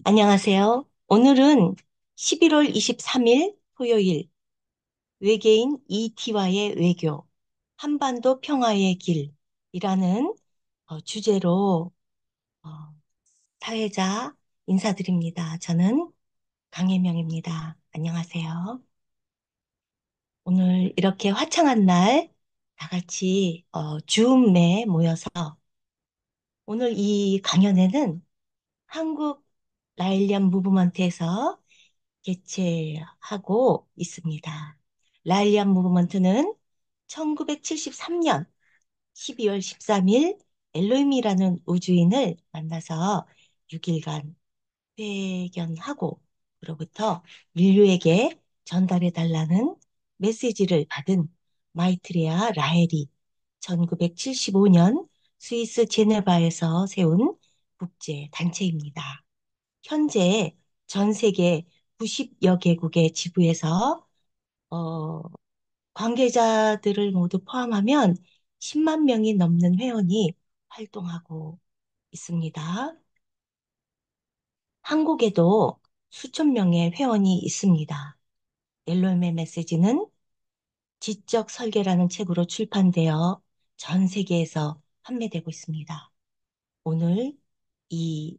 안녕하세요. 오늘은 11월 23일 토요일 외계인 이티와의 외교, 한반도 평화의 길이라는 주제로 어, 사회자 인사드립니다. 저는 강혜명입니다. 안녕하세요. 오늘 이렇게 화창한 날 다 같이 줌에 모여서 오늘 이 강연에는 한국 라일리안 무브먼트에서 개최하고 있습니다. 라일리안 무브먼트는 1973년 12월 13일 엘로임이라는 우주인을 만나서 6일간 회견하고 그로부터 인류에게 전달해 달라는 메시지를 받은 마이트레아 라헬이 1975년 스위스 제네바에서 세운 국제 단체입니다. 현재 전 세계 90여 개국의 지부에서 어, 관계자들을 모두 포함하면 10만 명이 넘는 회원이 활동하고 있습니다. 한국에도 수천 명의 회원이 있습니다. 옐로임의 메시지는 지적 설계라는 책으로 출판되어 전 세계에서 판매되고 있습니다. 오늘 이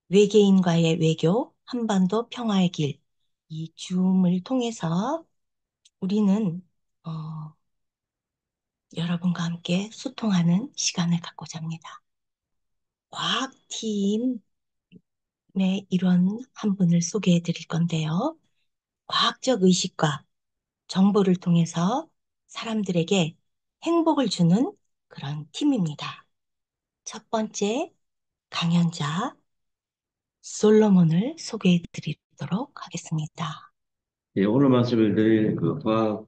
외계인과의 외교, 한반도 평화의 길, 이 줌을 통해서 우리는 어, 여러분과 함께 소통하는 시간을 갖고자 합니다. 과학팀의 일원 한 분을 소개해 드릴 건데요. 과학적 의식과 정보를 통해서 사람들에게 행복을 주는 그런 팀입니다. 첫 번째 강연자 솔로몬을 소개해 드리도록 하겠습니다. 예, 오늘 말씀을 드릴 그 과학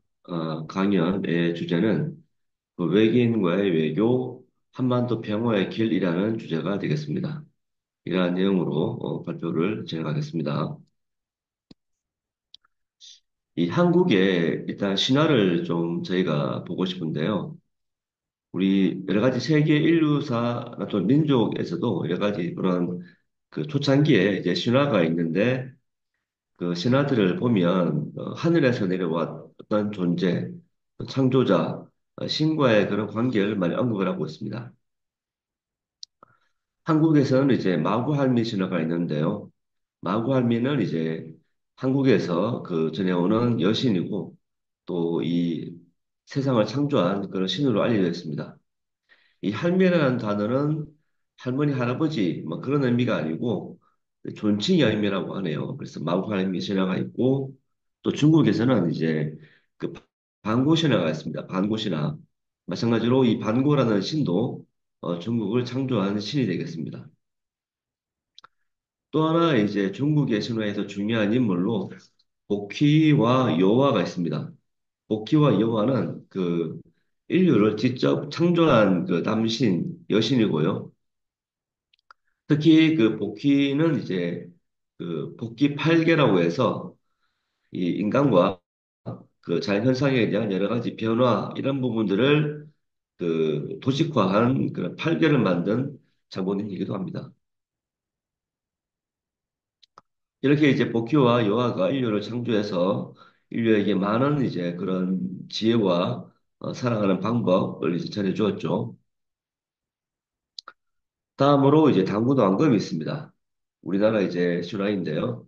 강연의 주제는 그 외계인과의 외교, 한반도 평화의 길이라는 주제가 되겠습니다. 이러한 내용으로 발표를 진행하겠습니다. 이 한국의 일단 신화를 좀 저희가 보고 싶은데요. 우리 여러 가지 세계 인류사나 또 민족에서도 여러 가지 그런 그 초창기에 이제 신화가 있는데 그 신화들을 보면 하늘에서 내려왔던 존재, 창조자, 신과의 그런 관계를 많이 언급을 하고 있습니다. 한국에서는 이제 마구할미 신화가 있는데요. 마구할미는 이제 한국에서 그 전해오는 여신이고 또 이 세상을 창조한 그런 신으로 알려져 있습니다. 이 할매라는 단어는 할머니, 할아버지 뭐 그런 의미가 아니고 존칭의 의미라고 하네요. 그래서 마구할미 신화가 있고 또 중국에서는 이제 그 반고 신화가 있습니다. 반고 신화. 마찬가지로 이 반고라는 신도 중국을 창조한 신이 되겠습니다. 또 하나 이제 중국의 신화에서 중요한 인물로 복희와 여호와가 있습니다. 복희와 여호와는 그 인류를 직접 창조한 그 남신, 여신이고요. 특히 그 복희는 이제 그 복희 8개라고 해서 이 인간과 그 자연현상에 대한 여러 가지 변화 이런 부분들을 그 도식화한 그런 8개를 만든 장본인이기도 합니다. 이렇게 이제 복희와 여호와가 인류를 창조해서 인류에게 많은 이제 그런 지혜와 살아가는 방법을 이제 전해 주었죠. 다음으로 이제 당구도 앙금이 있습니다. 우리나라 이제 신화인데요.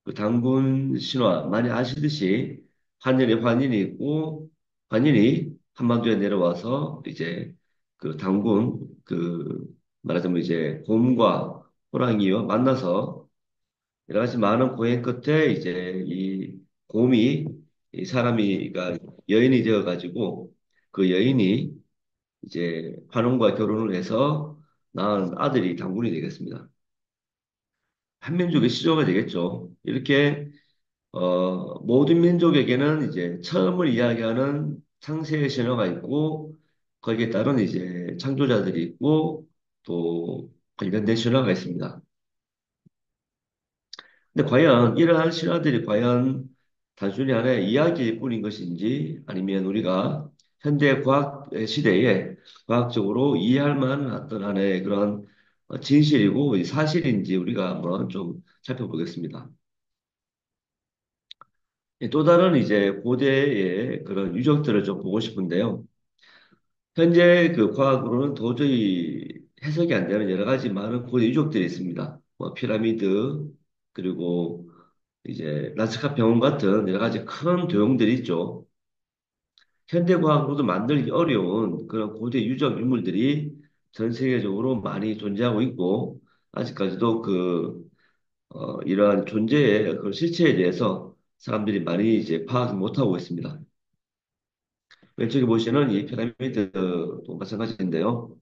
그 당군 신화 많이 아시듯이 한일에 환인이 있고 환인이 한반도에 내려와서 이제 그 당군 그 말하자면 이제 곰과 호랑이와 만나서 여러 가지 많은 고행 끝에 이제 이 곰이 이 사람이가 여인이 되어 가지고 그 여인이 이제 환웅과 결혼을 해서 낳은 아들이 당군이 되겠습니다. 한민족의 시조가 되겠죠. 이렇게 모든 민족에게는 이제 처음을 이야기하는 창세의 신화가 있고, 거기에 따른 이제 창조자들이 있고, 또 관련된 신화가 있습니다. 근데 과연 이러한 신화들이 과연 단순히 하나의 이야기일 뿐인 것인지, 아니면 우리가 현대 과학 시대에 과학적으로 이해할 만한 어떤 하나의 그런 진실이고 사실인지 우리가 한번 좀 살펴보겠습니다. 또 다른 이제 고대의 그런 유적들을 좀 보고 싶은데요. 현재 그 과학으로는 도저히 해석이 안 되는 여러 가지 많은 고대 유적들이 있습니다. 뭐 피라미드, 그리고 이제 나스카 병원 같은 여러 가지 큰 도용들이 있죠. 현대 과학으로도 만들기 어려운 그런 고대 유적 유물들이 전 세계적으로 많이 존재하고 있고, 아직까지도 이러한 존재의 그 실체에 대해서 사람들이 많이 이제 파악을 못하고 있습니다. 왼쪽에 보시는 이 피라미드도 마찬가지인데요.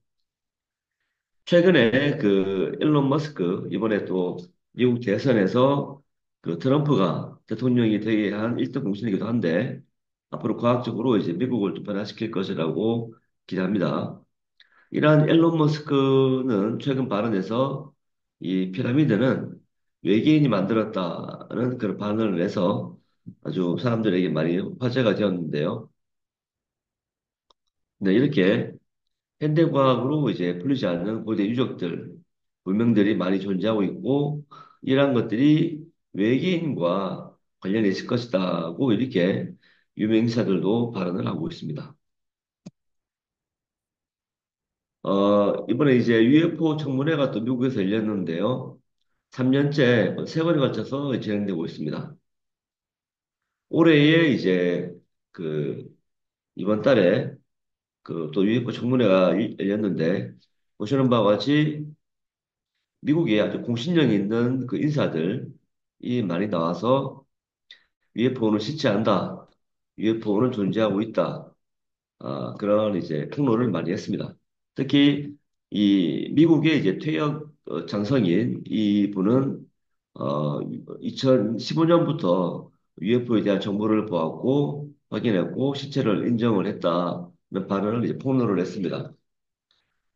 최근에 그 일론 머스크 이번에 또 미국 대선에서 그 트럼프가 대통령이 되게 한 1등 공신이기도 한데 앞으로 과학적으로 이제 미국을 또 변화시킬 것이라고 기대합니다. 이러한 일론 머스크는 최근 발언에서 이 피라미드는 외계인이 만들었다는 그런 발언을 해서 아주 사람들에게 많이 화제가 되었는데요. 네, 이렇게 현대과학으로 이제 풀리지 않는 고대 유적들, 문명들이 많이 존재하고 있고, 이러한 것들이 외계인과 관련이 있을 것이다고 이렇게 유명 인사들도 발언을 하고 있습니다. 이번에 이제 UFO 청문회가 또 미국에서 열렸는데요. 3년째 세 번에 걸쳐서 진행되고 있습니다. 올해에 이제 그 이번 달에 그 또 UFO 청문회가 열렸는데 보시는 바와 같이 미국에 아주 공신력 있는 그 인사들이 많이 나와서 UFO는 실체한다. UFO는 존재하고 있다. 그런 이제 폭로를 많이 했습니다. 특히 이 미국의 이제 퇴역 장성인 이 분은 2015년부터 UFO에 대한 정보를 보았고 확인했고 실체를 인정을 했다는 발언을 이제 폭로를 했습니다.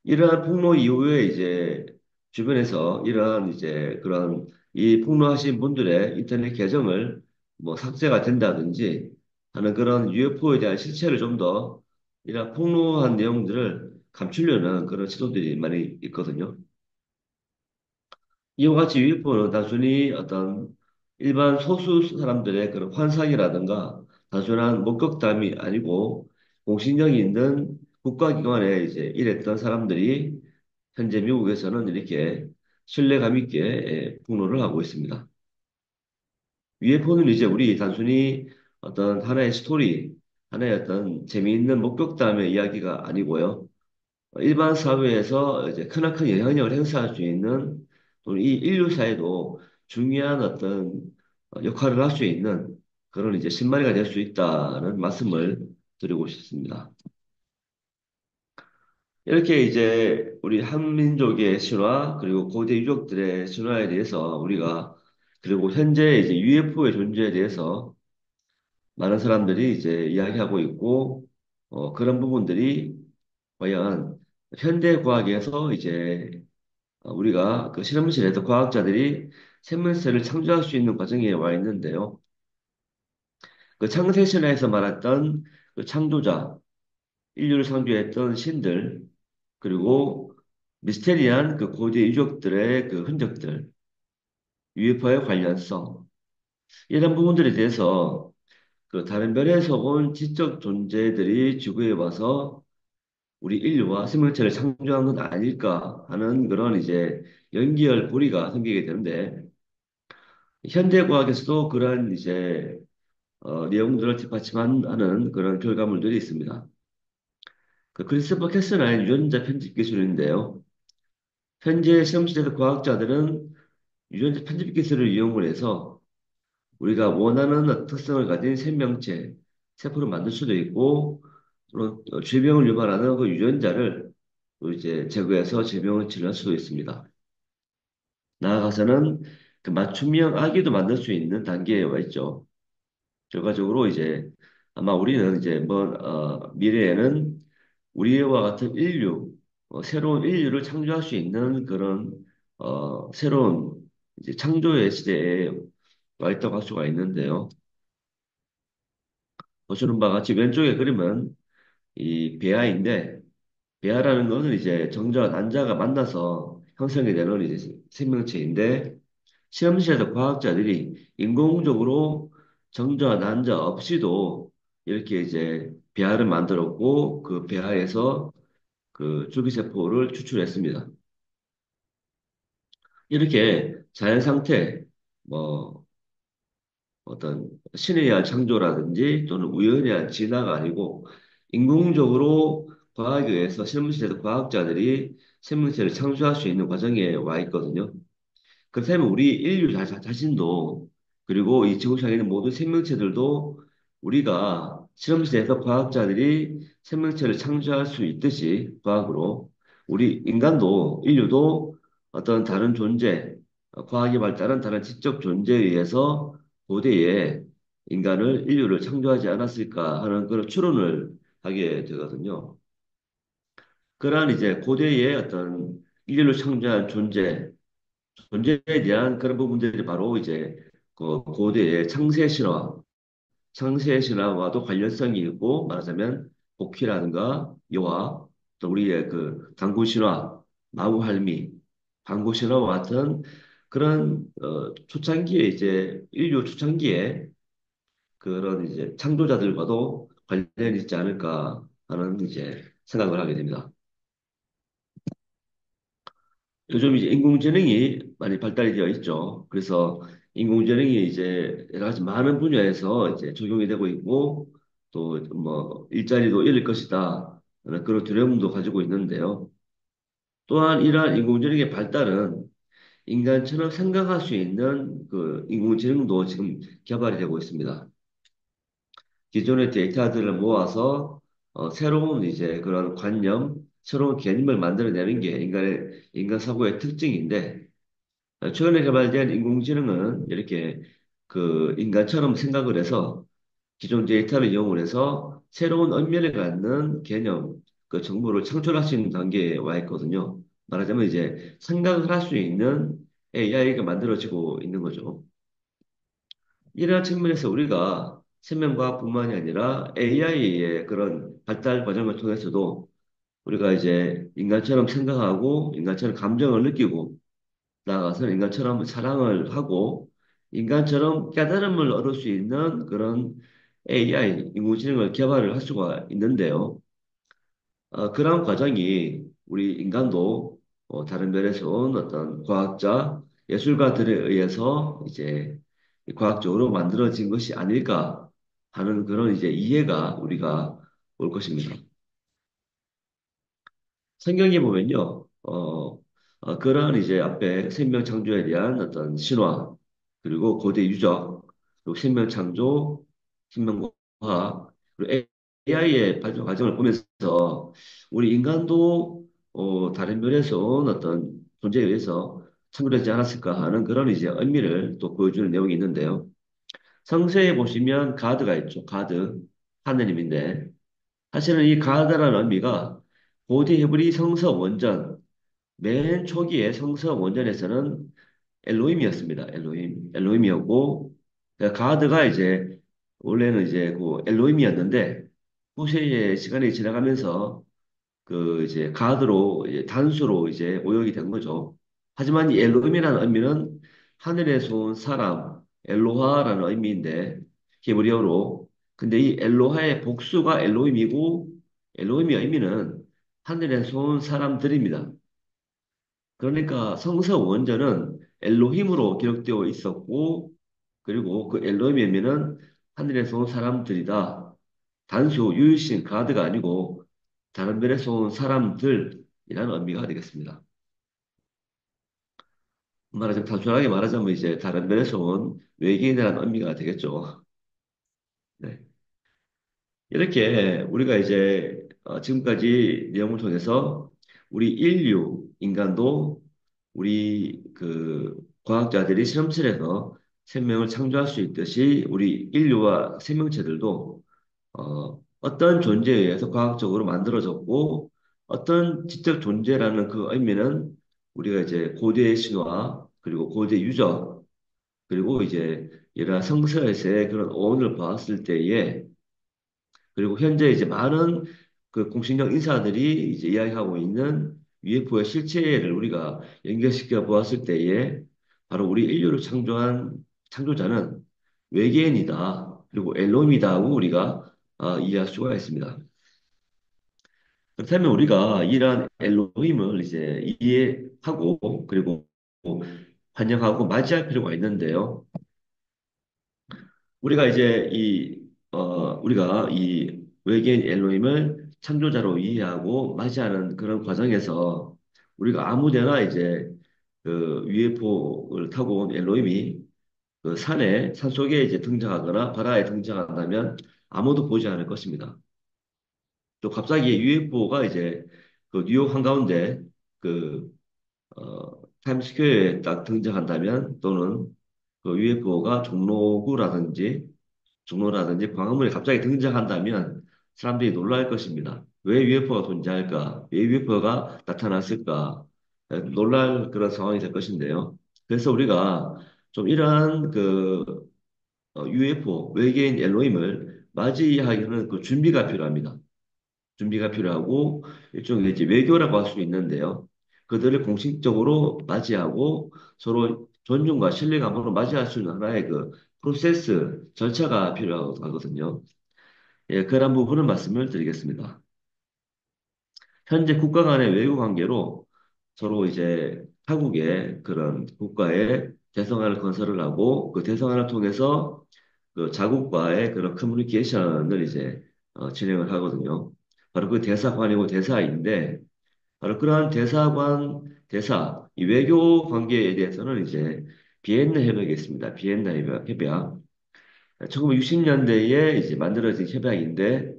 이러한 폭로 이후에 이제 주변에서 이러한 이제 그런 이 폭로하신 분들의 인터넷 계정을 뭐 삭제가 된다든지 하는 그런 UFO에 대한 실체를 좀 더 이러한 폭로한 내용들을 감추려는 그런 시도들이 많이 있거든요. 이와 같이 UFO는 단순히 어떤 일반 소수 사람들의 그런 환상이라든가 단순한 목격담이 아니고 공신력이 있는 국가기관에 이제 일했던 사람들이 현재 미국에서는 이렇게 신뢰감 있게 폭로를 하고 있습니다. UFO는 이제 우리 단순히 어떤 하나의 스토리, 하나의 어떤 재미있는 목격담의 이야기가 아니고요. 일반 사회에서 이제 크나큰 영향력을 행사할 수 있는 또는 이 인류 사회도 중요한 어떤 역할을 할 수 있는 그런 이제 신마리가 될 수 있다는 말씀을 드리고 싶습니다. 이렇게 이제 우리 한민족의 신화 그리고 고대 유적들의 신화에 대해서 우리가 그리고 현재 이제 UFO의 존재에 대해서 많은 사람들이 이제 이야기하고 있고 그런 부분들이 과연 현대 과학에서 이제 우리가 그 실험실에서 과학자들이 생명체를 창조할 수 있는 과정에 와 있는데요. 그 창세 신화에서 말했던 그 창조자, 인류를 창조했던 신들, 그리고 미스테리한 그 고대 유적들의 그 흔적들, UFO의 관련성, 이런 부분들에 대해서 그 다른 별에서 온 지적 존재들이 지구에 와서 우리 인류와 생명체를 창조한 건 아닐까 하는 그런 이제 연기열 고리가 생기게 되는데, 현대 과학에서도 그러한 이제 내용들을 뒷받침하는 그런 결과물들이 있습니다. 그 크리스토퍼 캐스나의 유전자 편집 기술인데요. 현재 실험실에서 과학자들은 유전자 편집 기술을 이용을 해서 우리가 원하는 특성을 가진 생명체, 세포를 만들 수도 있고, 또는 질병을 유발하는 그 유전자를 또 이제 제거해서 질병을 치료할 수도 있습니다. 나아가서는 그 맞춤형 아기도 만들 수 있는 단계에 와 있죠. 결과적으로 이제 아마 우리는 이제 미래에는 우리와 같은 인류, 새로운 인류를 창조할 수 있는 그런 새로운 이제 창조의 시대에 와 있다고 할 수가 있는데요. 보시는 바와 같이 왼쪽의 그림은 이 배아인데 배아라는 것은 이제 정자와 난자가 만나서 형성이 되는 이제 생명체인데 실험실에서 과학자들이 인공적으로 정자, 난자 없이도 이렇게 이제 배아를 만들었고 그 배아에서 그 줄기세포를 추출했습니다. 이렇게 자연 상태, 뭐 어떤 신에 의한 창조라든지 또는 우연에 의한 진화가 아니고 인공적으로 과학에 의해서 실험실에서 과학자들이 생명체를 창조할 수 있는 과정에 와 있거든요. 그렇다면 우리 인류 자신도 그리고 이 지구상에 있는 모든 생명체들도 우리가 실험실에서 과학자들이 생명체를 창조할 수 있듯이 과학으로 우리 인간도 인류도 어떤 다른 존재, 과학이 발달한 다른 지적 존재에 의해서 고대에 인류를 창조하지 않았을까 하는 그런 추론을 하게 되거든요. 그러한 이제 고대의 어떤 인류를 창조한 존재에 대한 그런 부분들이 바로 이제 그 고대의 창세 신화와도 관련성이 있고 말하자면 복희라든가 여화, 또 우리의 그 단군 신화, 나우할미, 방구 신화와 같은 그런 초창기에 이제 인류 초창기에 그런 이제 창조자들과도 관련이 있지 않을까 하는 이제 생각을 하게 됩니다. 요즘 이제 인공지능이 많이 발달이 되어 있죠. 그래서 인공지능이 이제 여러 가지 많은 분야에서 이제 적용이 되고 있고 또 뭐 일자리도 잃을 것이다. 하는 그런 두려움도 가지고 있는데요. 또한 이러한 인공지능의 발달은 인간처럼 생각할 수 있는 그 인공지능도 지금 개발이 되고 있습니다. 기존의 데이터들을 모아서 새로운 이제 그런 관념, 새로운 개념을 만들어내는 게 인간 사고의 특징인데 최근에 개발된 인공지능은 이렇게 그 인간처럼 생각을 해서 기존 데이터를 이용을 해서 새로운 의미를 갖는 개념, 그 정보를 창출할 수 있는 단계에 와 있거든요. 말하자면 이제 생각을 할 수 있는 AI가 만들어지고 있는 거죠. 이러한 측면에서 우리가 생명과학뿐만이 아니라 AI의 그런 발달 과정을 통해서도 우리가 이제 인간처럼 생각하고 인간처럼 감정을 느끼고 나아가서 인간처럼 사랑을 하고 인간처럼 깨달음을 얻을 수 있는 그런 AI, 인공지능을 개발을 할 수가 있는데요. 그러한 과정이 우리 인간도 다른 면에서 온 어떤 과학자, 예술가들에 의해서 이제 과학적으로 만들어진 것이 아닐까 하는 그런 이제 이해가 우리가 올 것입니다. 성경에 보면요, 그러한 이제 앞에 생명 창조에 대한 어떤 신화, 그리고 고대 유적, 그리고 생명 창조, 생명과학, 그리고 AI의 발전 과정을 보면서 우리 인간도 다른 면에서 온 어떤 존재에 의해서 창조되지 않았을까 하는 그런 이제 의미를 또 보여주는 내용이 있는데요. 성서에 보시면 가드가 있죠. 가드, 하느님인데, 사실은 이 가드라는 의미가 고대 히브리 성서 원전, 맨 초기에 성서 원전에서는 엘로힘이었습니다. 엘로힘이었고, 가드가 이제, 원래는 이제 그 엘로힘이었는데, 후세의 시간이 지나가면서 그 이제 가드로, 이제 단수로 이제 오역이 된 거죠. 하지만 이 엘로힘이라는 의미는 하늘에서 온 사람, 엘로하라는 의미인데, 히브리어로. 근데 이 엘로하의 복수가 엘로힘이고, 엘로힘의 의미는 하늘에서 온 사람들입니다. 그러니까 성서 원전은 엘로힘으로 기록되어 있었고, 그리고 그 엘로힘의 의미는 하늘에서 온 사람들이다. 단수 유일신 가드가 아니고 다른 별에서 온 사람들이라는 의미가 되겠습니다. 말하자면 단순하게 말하자면 이제 다른 별에서 온 외계인이라는 의미가 되겠죠. 네. 이렇게 우리가 이제 지금까지 내용을 통해서 우리 인간도 우리 그 과학자들이 실험실에서 생명을 창조할 수 있듯이 우리 인류와 생명체들도 어떤 존재에 의해서 과학적으로 만들어졌고 어떤 지적 존재라는 그 의미는 우리가 이제 고대 신화 그리고 고대 유적 그리고 이제 이러한 성서에서의 그런 어원을 봤을 때에 그리고 현재 이제 많은 그 공신력 인사들이 이제 이야기하고 있는 UFO의 실체를 우리가 연결시켜 보았을 때에 바로 우리 인류를 창조한 창조자는 외계인이다. 그리고 엘롬이다고 우리가 이해할 수가 있습니다. 그렇다면 우리가 이러한 엘로힘을 이제 이해하고 그리고 환영하고 맞이할 필요가 있는데요. 우리가 이제 우리가 이 외계인 엘로힘을 창조자로 이해하고 맞이하는 그런 과정에서 우리가 아무데나 이제 그 UFO를 타고 온 엘로힘이 그 산속에 이제 등장하거나 바다에 등장한다면 아무도 보지 않을 것입니다. 또 갑자기 UFO가 이제 그 뉴욕 한가운데 그 타임스퀘어에 딱 등장한다면 또는 그 UFO가 종로라든지 광화문에 갑자기 등장한다면 사람들이 놀랄 것입니다. 왜 UFO가 존재할까? 왜 UFO가 나타났을까? 놀랄 그런 상황이 될 것인데요. 그래서 우리가 좀 이러한 UFO, 외계인 엘로힘을 맞이하기는 그 준비가 필요합니다. 준비가 필요하고 일종의 이제 외교라고 할 수 있는데요. 그들을 공식적으로 맞이하고 서로 존중과 신뢰감으로 맞이할 수 있는 하나의 그 프로세스, 절차가 필요하거든요. 예, 그런 부분을 말씀을 드리겠습니다. 현재 국가 간의 외교 관계로 서로 이제 타국의 그런 국가의 대성안을 건설을 하고 그 대성안을 통해서 그 자국과의 그런 커뮤니케이션을 이제 진행을 하거든요. 바로 그 대사관이고 대사인데 바로 그러한 이 외교 관계에 대해서는 이제 비엔나 협약이 있습니다. 비엔나 협약. 1960년대에 이제 만들어진 협약인데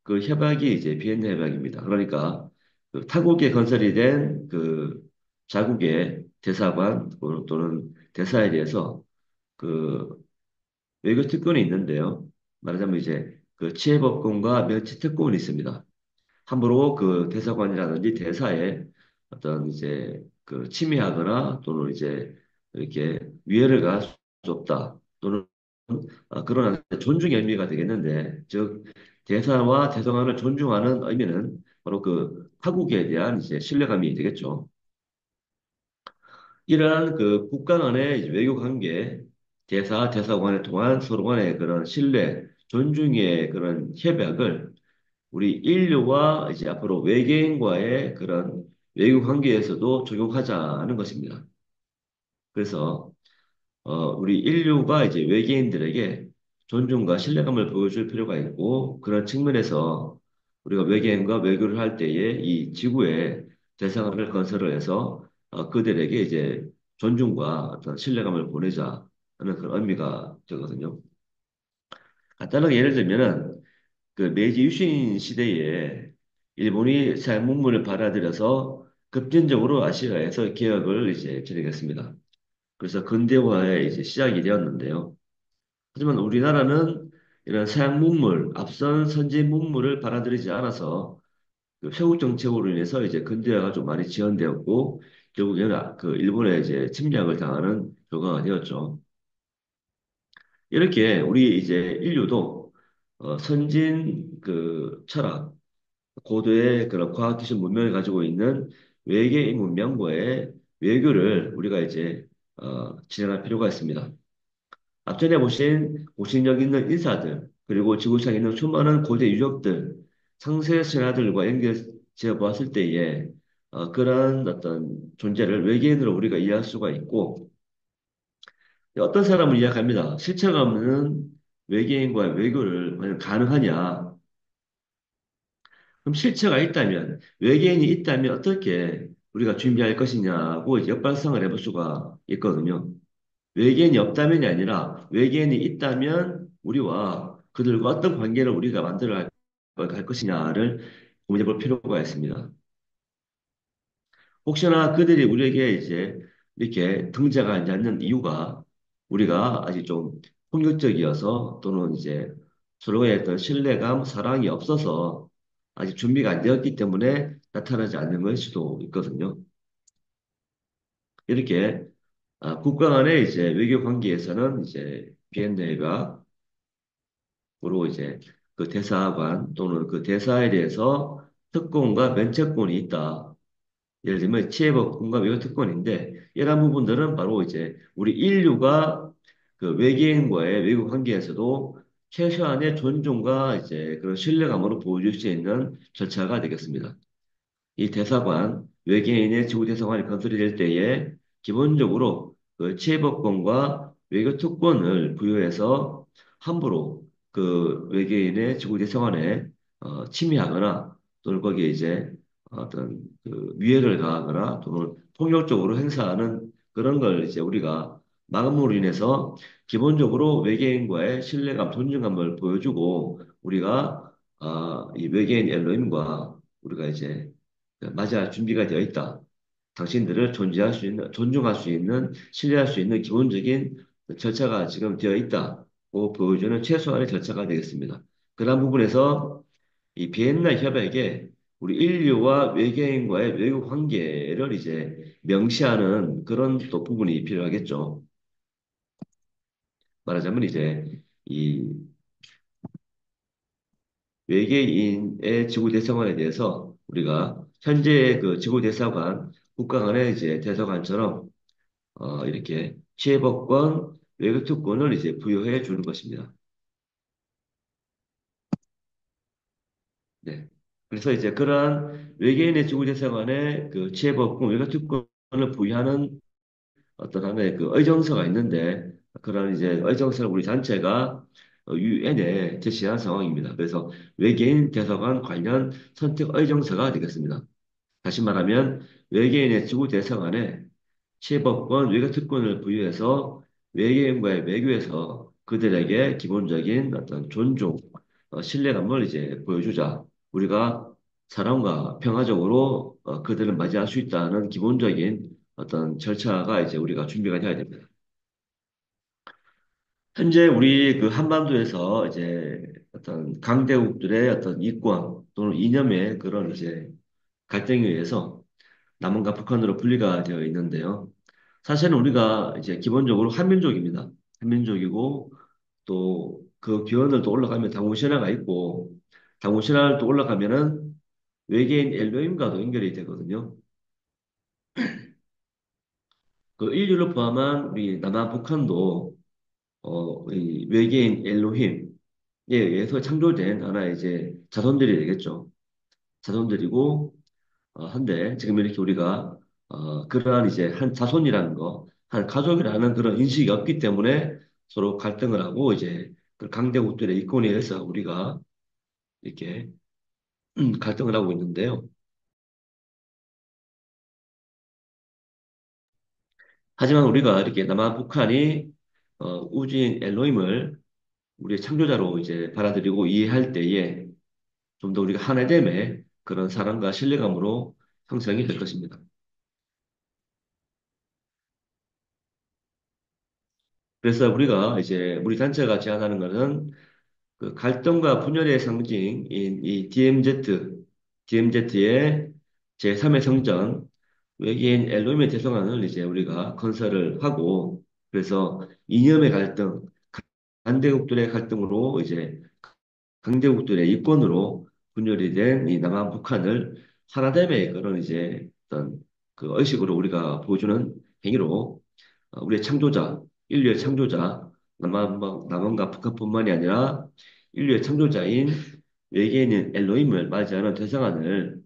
그 협약이 이제 비엔나 협약입니다. 그러니까 그 타국에 건설이 된 그 자국의 대사관 또는 대사에 대해서 그 외교 특권이 있는데요. 말하자면 이제 그 치해법권과 면치 특권이 있습니다. 함부로 그 대사관이라든지 대사에 어떤 이제 그 침해하거나 또는 이제 이렇게 위해를 가할 수 없다. 또는 그런 존중의 의미가 되겠는데, 즉 대사와 대성안을 존중하는 의미는 바로 그 타국에 대한 이제 신뢰감이 되겠죠. 이러한 그 국가 간의 이제 외교 관계, 대사관을 통한 서로 간의 그런 신뢰, 존중의 그런 협약을 우리 인류와 이제 앞으로 외계인과의 그런 외교 관계에서도 적용하자는 것입니다. 그래서 우리 인류가 이제 외계인들에게 존중과 신뢰감을 보여줄 필요가 있고 그런 측면에서 우리가 외계인과 외교를 할 때에 이 지구에 대상을 건설을 해서 그들에게 이제 존중과 어떤 신뢰감을 보내자 하는 그런 의미가 되거든요. 간단하게 예를 들면은 그 메이지 유신 시대에 일본이 서양 문물을 받아들여서 급진적으로 아시아에서 개혁을 이제 진행했습니다. 그래서 근대화의 이제 시작이 되었는데요. 하지만 우리나라는 이런 서양 문물, 앞선 선진 문물을 받아들이지 않아서 그 세국 정책으로 인해서 이제 근대화가 좀 많이 지연되었고 결국에는 그 일본의 이제 침략을 당하는 결과가 되었죠. 이렇게 우리 이제 인류도 선진 그 철학 고도의 그런 과학기술 문명을 가지고 있는 외계인 문명과의 외교를 우리가 이제 진행할 필요가 있습니다. 앞전에 보신 고실력 있는 인사들 그리고 지구상에 있는 수많은 고대 유적들 상세 신화들과 연결지어 보았을 때에 그러한 어떤 존재를 외계인으로 우리가 이해할 수가 있고 어떤 사람은 이야기합니다. 실체가 없는 외계인과의 외교를 과연 가능하냐? 그럼 실체가 있다면, 외계인이 있다면 어떻게 우리가 준비할 것이냐고 이제 역발상을 해볼 수가 있거든요. 외계인이 없다면이 아니라 외계인이 있다면 우리와 그들과 어떤 관계를 우리가 만들어 갈 것이냐를 고민해 볼 필요가 있습니다. 혹시나 그들이 우리에게 이제 이렇게 등장하지 않는 이유가 우리가 아직 좀 폭력적이어서 또는 이제 서로의 어떤 신뢰감, 사랑이 없어서 아직 준비가 안 되었기 때문에 나타나지 않는 걸 수도 있거든요. 이렇게 국가 간의 이제 외교 관계에서는 이제 비엔나가 으로 이제 그 대사관 또는 그 대사에 대해서 특권과 면책권이 있다. 예를 들면 치해법권과 외교특권인데 이러한 부분들은 바로 이제 우리 인류가 그 외계인과의 외교 관계에서도 최소한의 존중과 이제 그런 신뢰감으로 보여줄 수 있는 절차가 되겠습니다. 이 대사관, 외계인의 지구 대사관이 건설이 될 때에 기본적으로 그 치해법권과 외교 특권을 부여해서 함부로 그 외계인의 지구 대사관에 침해하거나 또는 거기에 이제 어떤 그 위해를 가하거나 또는 폭력적으로 행사하는 그런 걸 이제 우리가 막음으로 인해서 기본적으로 외계인과의 신뢰감, 존중감을 보여주고 우리가 이 외계인 엘로힘과 우리가 이제 맞이할 준비가 되어 있다. 당신들을 존재할 수 있는, 존중할 수 있는, 신뢰할 수 있는 기본적인 절차가 지금 되어 있다고 보여주는 최소한의 절차가 되겠습니다. 그런 부분에서 이 비엔나 협약에 우리 인류와 외계인과의 외교 관계를 이제 명시하는 그런 또 부분이 필요하겠죠. 말하자면 이제 이 외계인의 지구 대사관에 대해서 우리가 현재 그 지구 대사관 국가 간의 이제 대사관처럼 이렇게 취해법권, 외교특권을 이제 부여해 주는 것입니다. 네. 그래서 이제 그러한 외계인의 지구 대사관에 그 취해법권, 외교특권을 부여하는 어떤 하나의 그 의정서가 있는데 그런 이제 의정서를 우리 단체가 유엔에 제시한 상황입니다. 그래서 외계인 대사관 관련 선택 의정서가 되겠습니다. 다시 말하면 외계인의 지구 대사관에 취법권, 외교특권을 부여해서 외계인과의 외교에서 그들에게 기본적인 어떤 존중, 신뢰감을 이제 보여주자. 우리가 사람과 평화적으로 그들을 맞이할 수 있다는 기본적인 어떤 절차가 이제 우리가 준비가 돼야 됩니다. 현재 우리 그 한반도에서 이제 어떤 강대국들의 어떤 이권 또는 이념의 그런 이제 갈등에 의해서 남한과 북한으로 분리가 되어 있는데요. 사실은 우리가 이제 기본적으로 한민족입니다. 한민족이고 또 그 기원을 또 올라가면 당군 신화가 있고 당군 신화를 또 올라가면은 외계인 엘로힘과도 연결이 되거든요. 그 인류를 포함한 우리 남한 북한도 이 외계인 엘로힘에 의해서 창조된 하나의 이제 자손들이 되겠죠. 자손들이고 한데 지금 이렇게 우리가 그러한 이제 한 자손이라는 거, 한 가족이라는 그런 인식이 없기 때문에 서로 갈등을 하고 이제 그 강대국들의 이권에 의해서 우리가 이렇게 갈등을 하고 있는데요. 하지만 우리가 이렇게 남한 북한이 우주인 엘로힘을 우리의 창조자로 이제 받아들이고 이해할 때에 좀 더 우리가 하나됨의 그런 사랑과 신뢰감으로 형성이 될 것입니다. 그래서 우리가 이제 우리 단체가 제안하는 것은 그 갈등과 분열의 상징인 이 DMZ의 제3의 성전, 외계인 엘로임의 대성관을 이제 우리가 건설을 하고, 그래서 이념의 갈등, 강대국들의 갈등으로 이제 강대국들의 이권으로 분열이 된 이 남한 북한을 하나됨의 그런 이제 어떤 그 의식으로 우리가 보여주는 행위로 우리의 창조자, 인류의 창조자, 남한과 북한뿐만이 아니라 인류의 창조자인 외계인인 엘로힘을 맞이하는 대성안을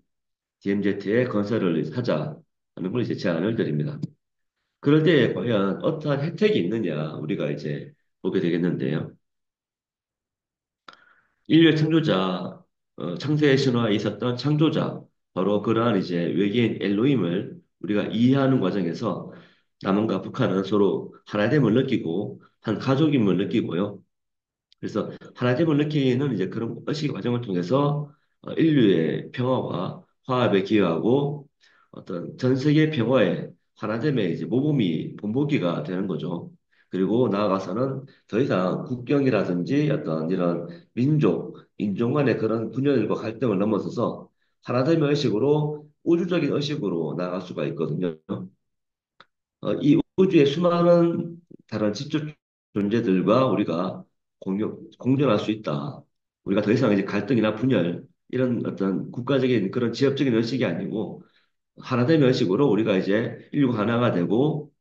DMZ의 건설을 하자 하는 걸 이제 제안을 드립니다. 그럴 때 과연 어떠한 혜택이 있느냐 우리가 이제 보게 되겠는데요. 인류의 창조자, 창세의 신화에 있었던 창조자, 바로 그러한 이제 외계인 엘로힘을 우리가 이해하는 과정에서 남한과 북한은 서로 하나됨을 느끼고 한 가족임을 느끼고요. 그래서 하나됨을 느끼는 이제 그런 의식 과정을 통해서 인류의 평화와 화합에 기여하고 어떤 전 세계 평화에 하나됨의 이제 모범이 본보기가 되는 거죠. 그리고 나아가서는 더 이상 국경이라든지 어떤 이런 민족, 인종 간의 그런 분열과 갈등을 넘어서서 하나됨의 의식으로 우주적인 의식으로 나아갈 수가 있거든요. 이 우주의 수많은 다른 지적 존재들과 우리가 공존할 수 있다. 우리가 더 이상 이제 갈등이나 분열, 이런 어떤 국가적인 그런 지역적인 의식이 아니고 하나 되면 식으로 우리가 이제 인류가 하나가 되고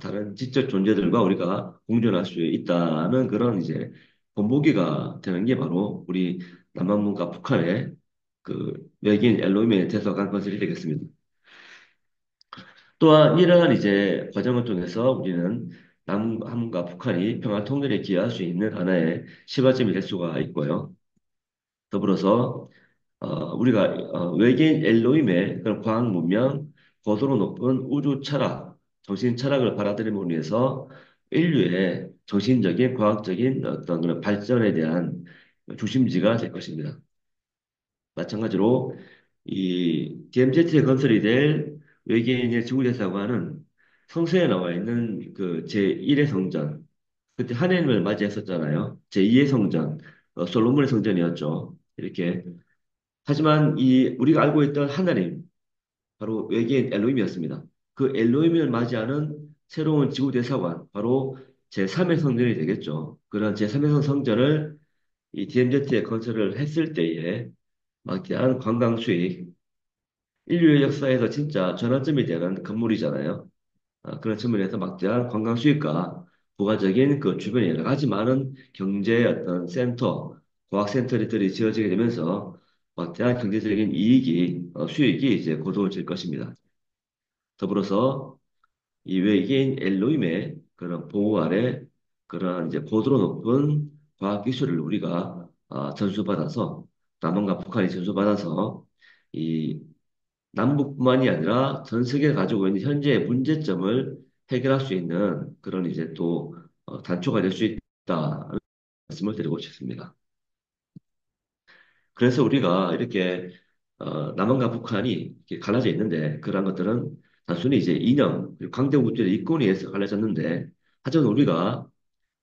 다른 지적 존재들과 우리가 공존할 수 있다는 그런 이제 본보기가 되는 게 바로 우리 남한문과 북한의 그 외계인 엘로임의 대서관 건설이 되겠습니다. 또한 이러한 이제 과정을 통해서 우리는 남한과 북한이 평화 통일에 기여할 수 있는 하나의 시발점이 될 수가 있고요. 더불어서 우리가 외계인 엘로힘의 그런 과학 문명, 고도로 높은 우주 철학, 정신 철학을 받아들임으로 인해서 인류의 정신적인, 과학적인 어떤 그런 발전에 대한 중심지가 될 것입니다. 마찬가지로 이 DMZ의 건설이 될 외계인의 지구대사관은 성서에 나와 있는 그 제1의 성전, 그때 하나님을 맞이했었잖아요. 제2의 성전, 솔로몬의 성전이었죠. 이렇게 하지만 이 우리가 알고 있던 하나님, 바로 외계인 엘로힘이었습니다. 그 엘로힘을 맞이하는 새로운 지구 대사관, 바로 제3의 성전이 되겠죠. 그런 제3의 성전을 이 DMZ에 건설을 했을 때에 막대한 관광 수익, 인류의 역사에서 진짜 전환점이 되는 건물이잖아요. 그런 측면에서 막대한 관광 수익과 부가적인 그 주변에 여러 가지 많은 경제 어떤 센터, 과학 센터들이 지어지게 되면서 막대한 경제적인 이익이, 수익이 이제 거두어질 것입니다. 더불어서 이 외계인 엘로임의 그런 보호 아래 그러한 이제 고도로 높은 과학 기술을 우리가 전수받아서 남한과 북한이 전수받아서 이 남북뿐만이 아니라 전 세계가 가지고 있는 현재의 문제점을 해결할 수 있는 그런 이제 또 단초가 될 수 있다는 말씀을 드리고 싶습니다. 그래서 우리가 이렇게 남한과 북한이 이렇게 갈라져 있는데 그러한 것들은 단순히 이제 이념, 그리고 강대국들의 이권에 의해서 갈라졌는데 하지만 우리가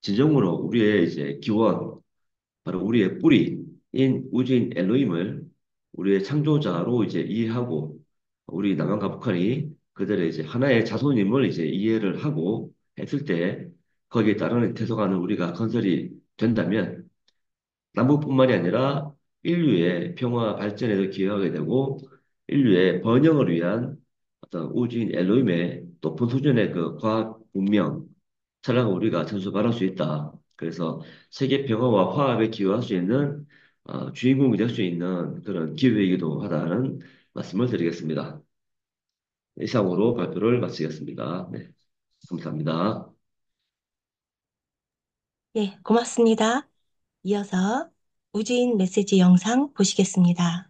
진정으로 우리의 이제 기원, 바로 우리의 뿌리인 우주인 엘로힘을 우리의 창조자로 이제 이해하고 우리 남한과 북한이 그들의 이제 하나의 자손임을 이제 이해를 하고 했을 때 거기에 따르는 태도가는 우리가 건설이 된다면 남북뿐만이 아니라 인류의 평화 발전에도 기여하게 되고 인류의 번영을 위한 어떤 우주인 엘로힘의 높은 수준의 그 과학 문명, 철학을 우리가 전수받을 수 있다. 그래서 세계 평화와 화합에 기여할 수 있는 주인공이 될 수 있는 그런 기회이기도 하다는 말씀을 드리겠습니다. 이상으로 발표를 마치겠습니다. 네, 감사합니다. 예, 고맙습니다. 이어서 우주인 메시지 영상 보시겠습니다.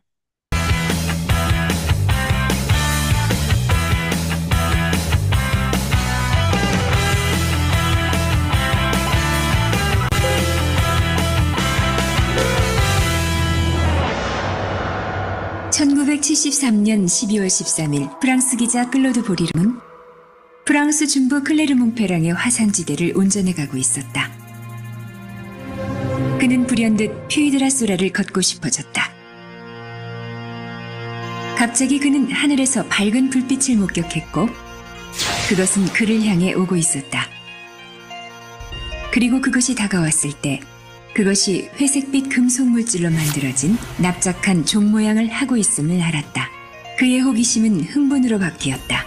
1973년 12월 13일 프랑스 기자 클로드 보리름은 프랑스 중부 클레르몽페랑의 화산지대를 운전해 가고 있었다. 그는 불현듯 퓨이드라소라를 걷고 싶어졌다. 갑자기 그는 하늘에서 밝은 불빛을 목격했고 그것은 그를 향해 오고 있었다. 그리고 그것이 다가왔을 때 그것이 회색빛 금속 물질로 만들어진 납작한 종 모양을 하고 있음을 알았다. 그의 호기심은 흥분으로 바뀌었다.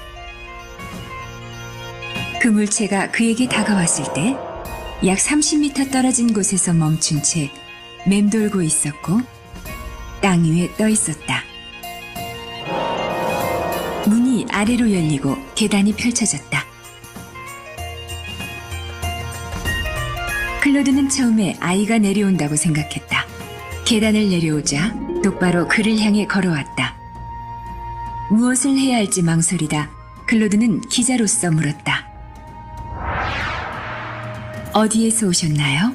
그 물체가 그에게 다가왔을 때 약 30m 떨어진 곳에서 멈춘 채 맴돌고 있었고 땅 위에 떠 있었다. 문이 아래로 열리고 계단이 펼쳐졌다. 클로드는 처음에 아이가 내려온다고 생각했다. 계단을 내려오자 똑바로 그를 향해 걸어왔다. 무엇을 해야 할지 망설이다 클로드는 기자로서 물었다. 어디에서 오셨나요?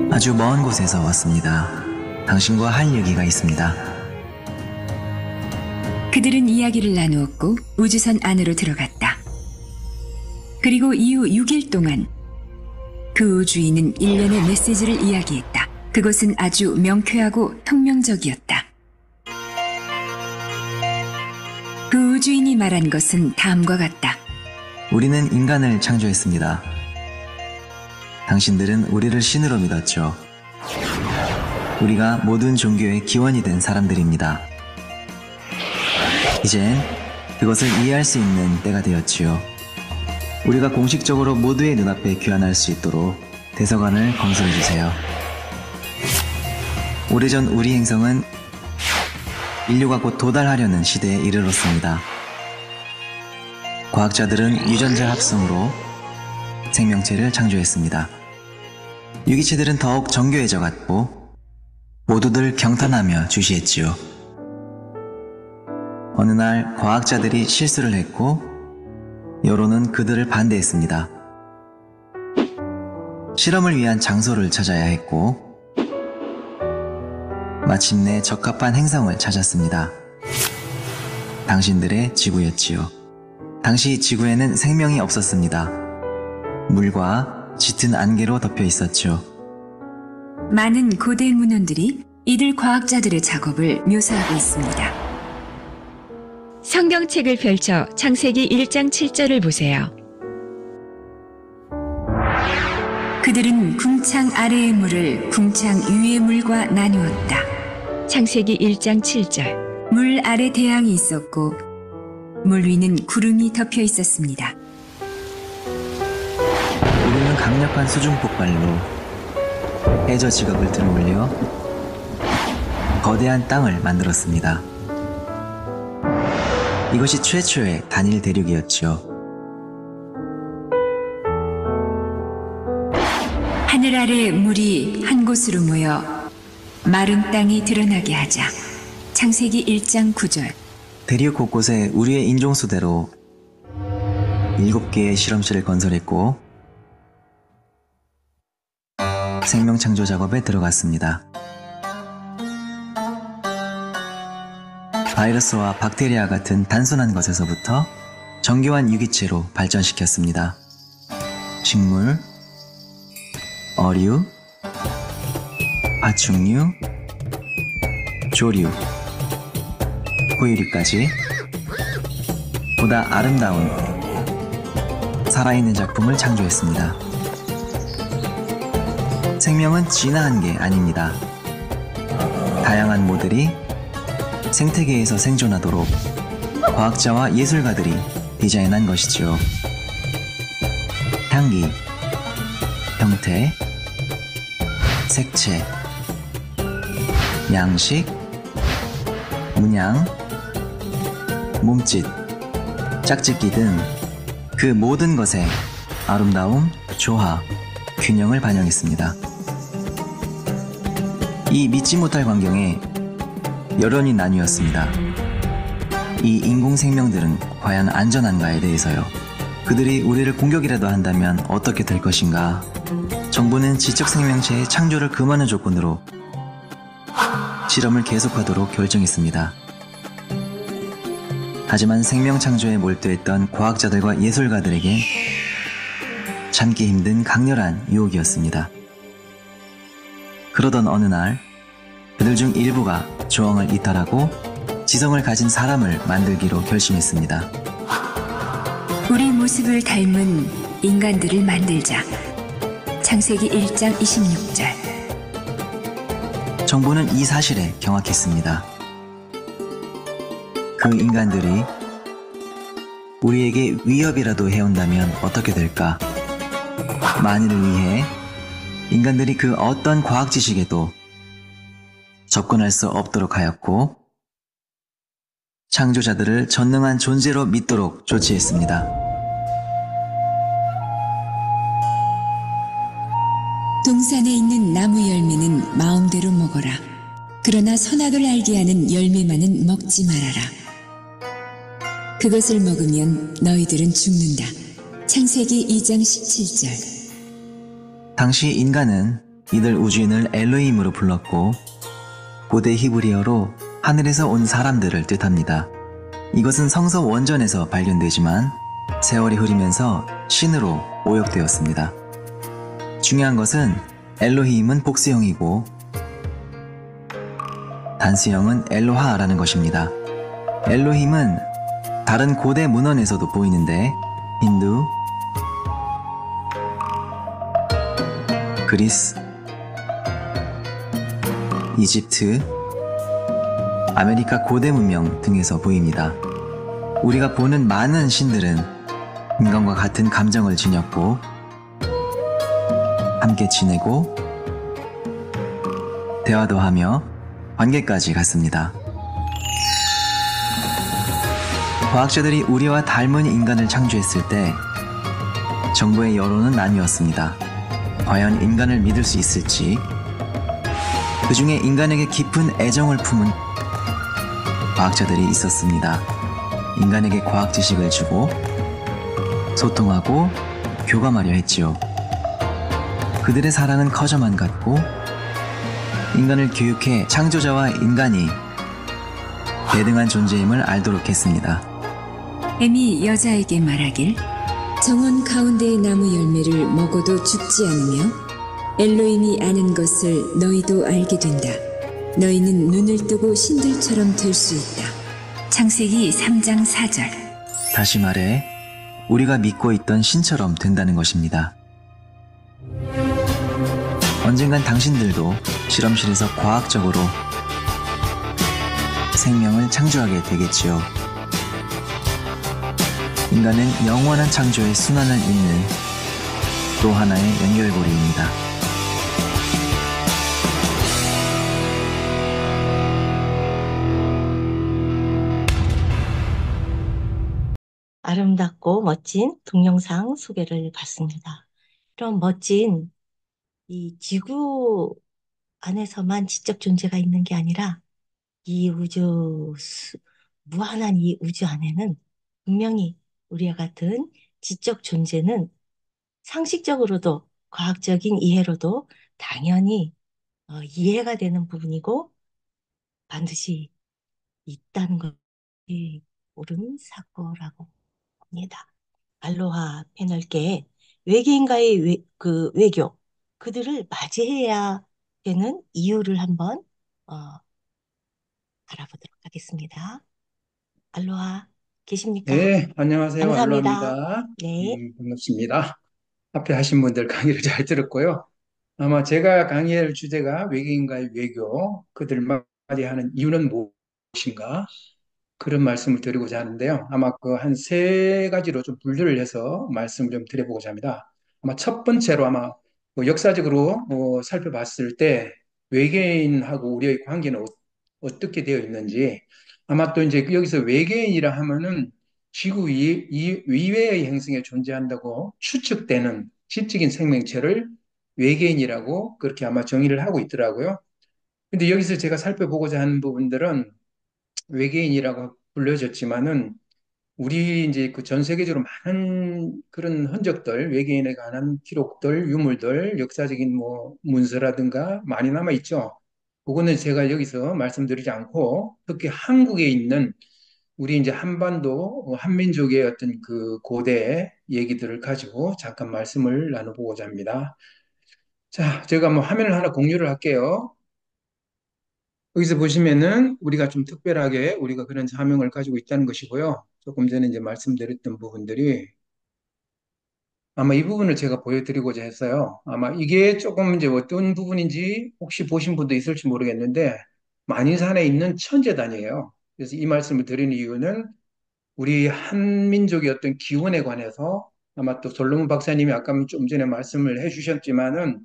아주 먼 곳에서 왔습니다. 당신과 할 얘기가 있습니다. 그들은 이야기를 나누었고 우주선 안으로 들어갔다. 그리고 이후 6일 동안 그 우주인은 일련의 메시지를 이야기했다. 그것은 아주 명쾌하고 혁명적이었다. 그 우주인이 말한 것은 다음과 같다. 우리는 인간을 창조했습니다. 당신들은 우리를 신으로 믿었죠. 우리가 모든 종교의 기원이 된 사람들입니다. 이젠 그것을 이해할 수 있는 때가 되었지요. 우리가 공식적으로 모두의 눈앞에 귀환할 수 있도록 대서관을 건설해주세요. 오래전 우리 행성은 인류가 곧 도달하려는 시대에 이르렀습니다. 과학자들은 유전자 합성으로 생명체를 창조했습니다. 유기체들은 더욱 정교해져 갔고 모두들 경탄하며 주시했지요. 어느 날 과학자들이 실수를 했고 여론은 그들을 반대했습니다. 실험을 위한 장소를 찾아야 했고 마침내 적합한 행성을 찾았습니다. 당신들의 지구였지요. 당시 지구에는 생명이 없었습니다. 물과 짙은 안개로 덮여 있었죠. 많은 고대 문헌들이 이들 과학자들의 작업을 묘사하고 있습니다. 성경책을 펼쳐 창세기 1장 7절을 보세요. 그들은 궁창 아래의 물을 궁창 위의 물과 나누었다. 창세기 1장 7절. 물 아래 대양이 있었고 물 위는 구름이 덮여 있었습니다. 우리는 강력한 수중 폭발로 해저 지각을 들어올려 거대한 땅을 만들었습니다. 이것이 최초의 단일 대륙이었지요. 하늘 아래 물이 한 곳으로 모여 마른 땅이 드러나게 하자. 창세기 1장 9절. 대륙 곳곳에 우리의 인종수대로 7개의 실험실을 건설했고 생명 창조 작업에 들어갔습니다. 바이러스와 박테리아 같은 단순한 것에서부터 정교한 유기체로 발전시켰습니다. 식물, 어류, 파충류, 조류, 포유류까지 보다 아름다운 살아있는 작품을 창조했습니다. 생명은 진화한 게 아닙니다. 다양한 모델이 생태계에서 생존하도록 과학자와 예술가들이 디자인한 것이지요. 향기, 형태, 색채, 양식, 문양, 몸짓, 짝짓기 등 그 모든 것에 아름다움, 조화, 균형을 반영했습니다. 이 믿지 못할 광경에 여론이 나뉘었습니다. 이 인공생명들은 과연 안전한가에 대해서요. 그들이 우리를 공격이라도 한다면 어떻게 될 것인가? 정부는 지적생명체의 창조를 금하는 조건으로 실험을 계속하도록 결정했습니다. 하지만 생명 창조에 몰두했던 과학자들과 예술가들에게 참기 힘든 강렬한 유혹이었습니다. 그러던 어느 날 그들 중 일부가 조항을 이탈하고 지성을 가진 사람을 만들기로 결심했습니다. 우리 모습을 닮은 인간들을 만들자. 창세기 1장 26절. 정부는 이 사실에 경악했습니다. 그 인간들이 우리에게 위협이라도 해온다면 어떻게 될까? 만일을 위해 인간들이 그 어떤 과학 지식에도 접근할 수 없도록 하였고 창조자들을 전능한 존재로 믿도록 조치했습니다. 동산에 있는 나무 열매는 마음대로 먹어라. 그러나 선악을 알게 하는 열매만은 먹지 말아라. 그것을 먹으면 너희들은 죽는다. 창세기 2장 17절. 당시 인간은 이들 우주인을 엘로힘으로 불렀고 고대 히브리어로 하늘에서 온 사람들을 뜻합니다. 이것은 성서 원전에서 발견되지만 세월이 흐르면서 신으로 오역되었습니다. 중요한 것은 엘로힘은 복수형이고 단수형은 엘로하라는 것입니다. 엘로힘은 다른 고대 문헌에서도 보이는데 힌두, 그리스, 이집트, 아메리카 고대 문명 등에서 보입니다. 우리가 보는 많은 신들은 인간과 같은 감정을 지녔고 함께 지내고 대화도 하며 관계까지 갖습니다. 과학자들이 우리와 닮은 인간을 창조했을 때 정부의 여론은 나뉘었습니다. 과연 인간을 믿을 수 있을지, 그 중에 인간에게 깊은 애정을 품은 과학자들이 있었습니다. 인간에게 과학 지식을 주고 소통하고 교감하려 했지요. 그들의 사랑은 커져만 갔고 인간을 교육해 창조자와 인간이 대등한 존재임을 알도록 했습니다. 뱀이 여자에게 말하길, 정원 가운데의 나무 열매를 먹어도 죽지 않으며 엘로힘이 아는 것을 너희도 알게 된다. 너희는 눈을 뜨고 신들처럼 될 수 있다. 창세기 3장 4절. 다시 말해 우리가 믿고 있던 신처럼 된다는 것입니다. 언젠간 당신들도 실험실에서 과학적으로 생명을 창조하게 되겠지요. 인간은 영원한 창조의 순환을 잇는 또 하나의 연결고리입니다. 아름답고 멋진 동영상 소개를 봤습니다. 이런 멋진 이 지구 안에서만 지적 존재가 있는 게 아니라 이 무한한 이 우주 안에는 분명히 우리와 같은 지적 존재는 상식적으로도 과학적인 이해로도 당연히 이해가 되는 부분이고 반드시 있다는 것이 옳은 사고라고 봅니다. 알로하 패널계 외계인과의 외교, 그들을 맞이해야 되는 이유를 한번 알아보도록 하겠습니다. 알로하 계십니까? 네, 안녕하세요. 감사합니다. 알로합니다. 네. 반갑습니다. 앞에 하신 분들 강의를 잘 들었고요. 아마 제가 강의할 주제가 외계인과의 외교, 그들만이 하는 이유는 무엇인가? 그런 말씀을 드리고자 하는데요. 아마 그 한 세 가지로 좀 분류를 해서 말씀을 좀 드려보고자 합니다. 아마 첫 번째로 아마 뭐 역사적으로 살펴봤을 때 외계인하고 우리의 관계는 어떻게 되어 있는지, 아마 또 이제 여기서 외계인이라 하면은 지구 이외의 행성에 존재한다고 추측되는 지적인 생명체를 외계인이라고 그렇게 아마 정의를 하고 있더라고요. 근데 여기서 제가 살펴보고자 하는 부분들은 외계인이라고 불려졌지만은 우리 이제 그 전 세계적으로 많은 그런 흔적들, 외계인에 관한 기록들, 유물들, 역사적인 뭐 문서라든가 많이 남아 있죠. 그거는 제가 여기서 말씀드리지 않고 특히 한국에 있는 우리 이제 한반도 한민족의 어떤 그 고대 얘기들을 가지고 잠깐 말씀을 나눠보고자 합니다. 자, 제가 뭐 화면을 하나 공유를 할게요. 여기서 보시면은 우리가 좀 특별하게 우리가 그런 사명을 가지고 있다는 것이고요. 조금 전에 이제 말씀드렸던 부분들이 아마 이 부분을 제가 보여드리고자 했어요. 아마 이게 조금 이제 어떤 부분인지 혹시 보신 분도 있을지 모르겠는데 만인산에 있는 천재단이에요. 그래서 이 말씀을 드리는 이유는 우리 한민족의 어떤 기원에 관해서 아마 또 솔로몬 박사님이 아까 좀 전에 말씀을 해주셨지만은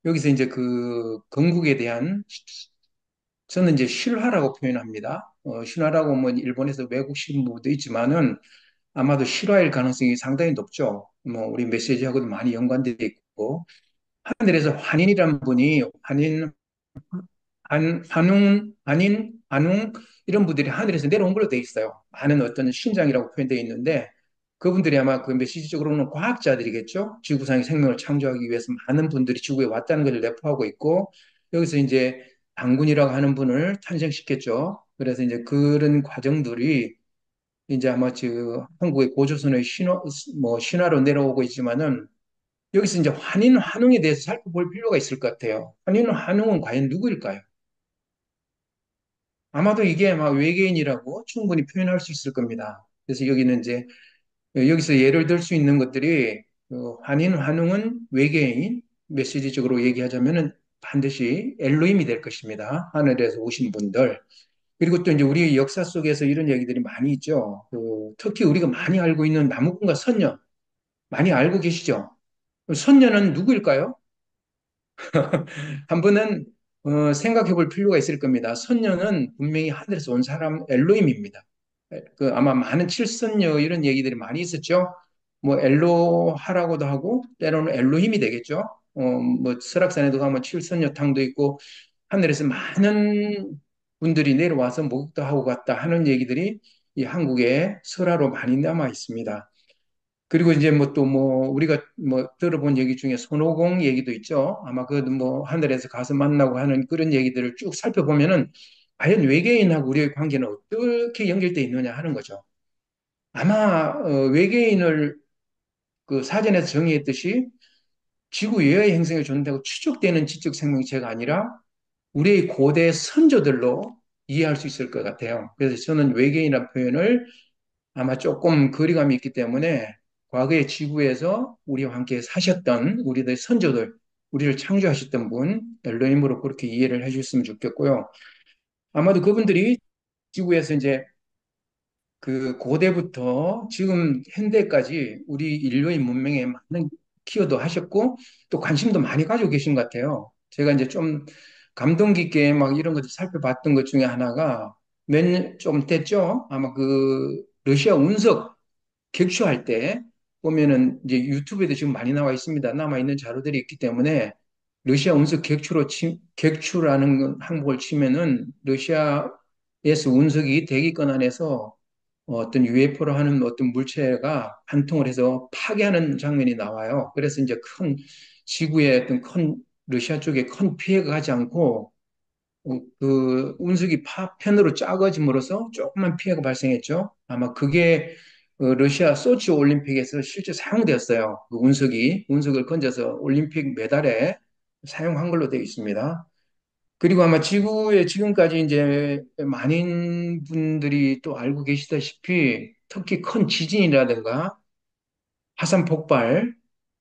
여기서 이제 그 건국에 대한 저는 이제 실화라고 표현합니다. 실화라고 뭐 일본에서 외국 신문도 있지만은 아마도 실화일 가능성이 상당히 높죠. 뭐 우리 메시지하고도 많이 연관되어 있고 하늘에서 환인이라는 분이 안웅 이런 분들이 하늘에서 내려온 걸로 돼 있어요. 많은 어떤 신장이라고 표현되어 있는데 그분들이 아마 그 메시지적으로는 과학자들이겠죠. 지구상의 생명을 창조하기 위해서 많은 분들이 지구에 왔다는 것을 내포하고 있고 여기서 이제 당군이라고 하는 분을 탄생시켰죠. 그래서 이제 그런 과정들이 이제 아마 한국의 고조선의 신화로 내려오고 있지만은 여기서 이제 환인, 환웅에 대해서 살펴볼 필요가 있을 것 같아요. 환인, 환웅은 과연 누구일까요? 아마도 이게 아마 외계인이라고 충분히 표현할 수 있을 겁니다. 그래서 여기는 이제 여기서 예를 들 수 있는 것들이 환인, 환웅은 외계인, 메시지적으로 얘기하자면은 반드시 엘로힘이 될 것입니다. 하늘에서 오신 분들. 그리고 또 이제 우리 역사 속에서 이런 얘기들이 많이 있죠. 특히 우리가 많이 알고 있는 나무꾼과 선녀, 많이 알고 계시죠? 선녀는 누구일까요? 한번은 생각해 볼 필요가 있을 겁니다. 선녀는 분명히 하늘에서 온 사람 엘로힘입니다. 아마 많은 칠선녀 이런 얘기들이 많이 있었죠. 뭐 엘로하라고도 하고 때로는 엘로힘이 되겠죠. 뭐 설악산에도 가면 칠선녀탕도 있고 하늘에서 많은 분들이 내려와서 목욕도 하고 갔다 하는 얘기들이 이 한국의 설화로 많이 남아 있습니다. 그리고 이제 뭐 또 뭐 우리가 뭐 들어본 얘기 중에 손오공 얘기도 있죠. 아마 그 뭐 하늘에서 가서 만나고 하는 그런 얘기들을 쭉 살펴보면은 과연 외계인하고 우리의 관계는 어떻게 연결되어 있느냐 하는 거죠. 아마 외계인을 그 사전에서 정의했듯이 지구 외의 행성에 존재하고 추적되는 지적 생명체가 아니라 우리의 고대 선조들로 이해할 수 있을 것 같아요. 그래서 저는 외계인이라는 표현을 아마 조금 거리감이 있기 때문에 과거의 지구에서 우리와 함께 사셨던 우리들 선조들, 우리를 창조하셨던 분, 엘로힘으로 그렇게 이해를 해주셨으면 좋겠고요. 아마도 그분들이 지구에서 이제 그 고대부터 지금 현대까지 우리 인류의 문명에 많은 기여도 하셨고 또 관심도 많이 가지고 계신 것 같아요. 제가 이제 좀 감동 깊게 막 이런 것들 살펴봤던 것 중에 하나가 몇 년 좀 됐죠? 아마 그 러시아 운석 격추할 때 보면은 이제 유튜브에도 지금 많이 나와 있습니다. 남아 있는 자료들이 있기 때문에 러시아 운석 격추라는 항목을 치면은 러시아에서 운석이 대기권 안에서 어떤 UFO로 하는 어떤 물체가 관통을 해서 파괴하는 장면이 나와요. 그래서 이제 큰 지구에 어떤 큰 러시아 쪽에 큰 피해가 가지 않고 그 운석이 파편으로 작아짐으로써 조그만 피해가 발생했죠. 아마 그게 러시아 소치 올림픽에서 실제 사용되었어요. 그 운석을 건져서 올림픽 메달에 사용한 걸로 되어 있습니다. 그리고 아마 지구에 지금까지 이제 많은 분들이 또 알고 계시다시피 특히 큰 지진이라든가 화산 폭발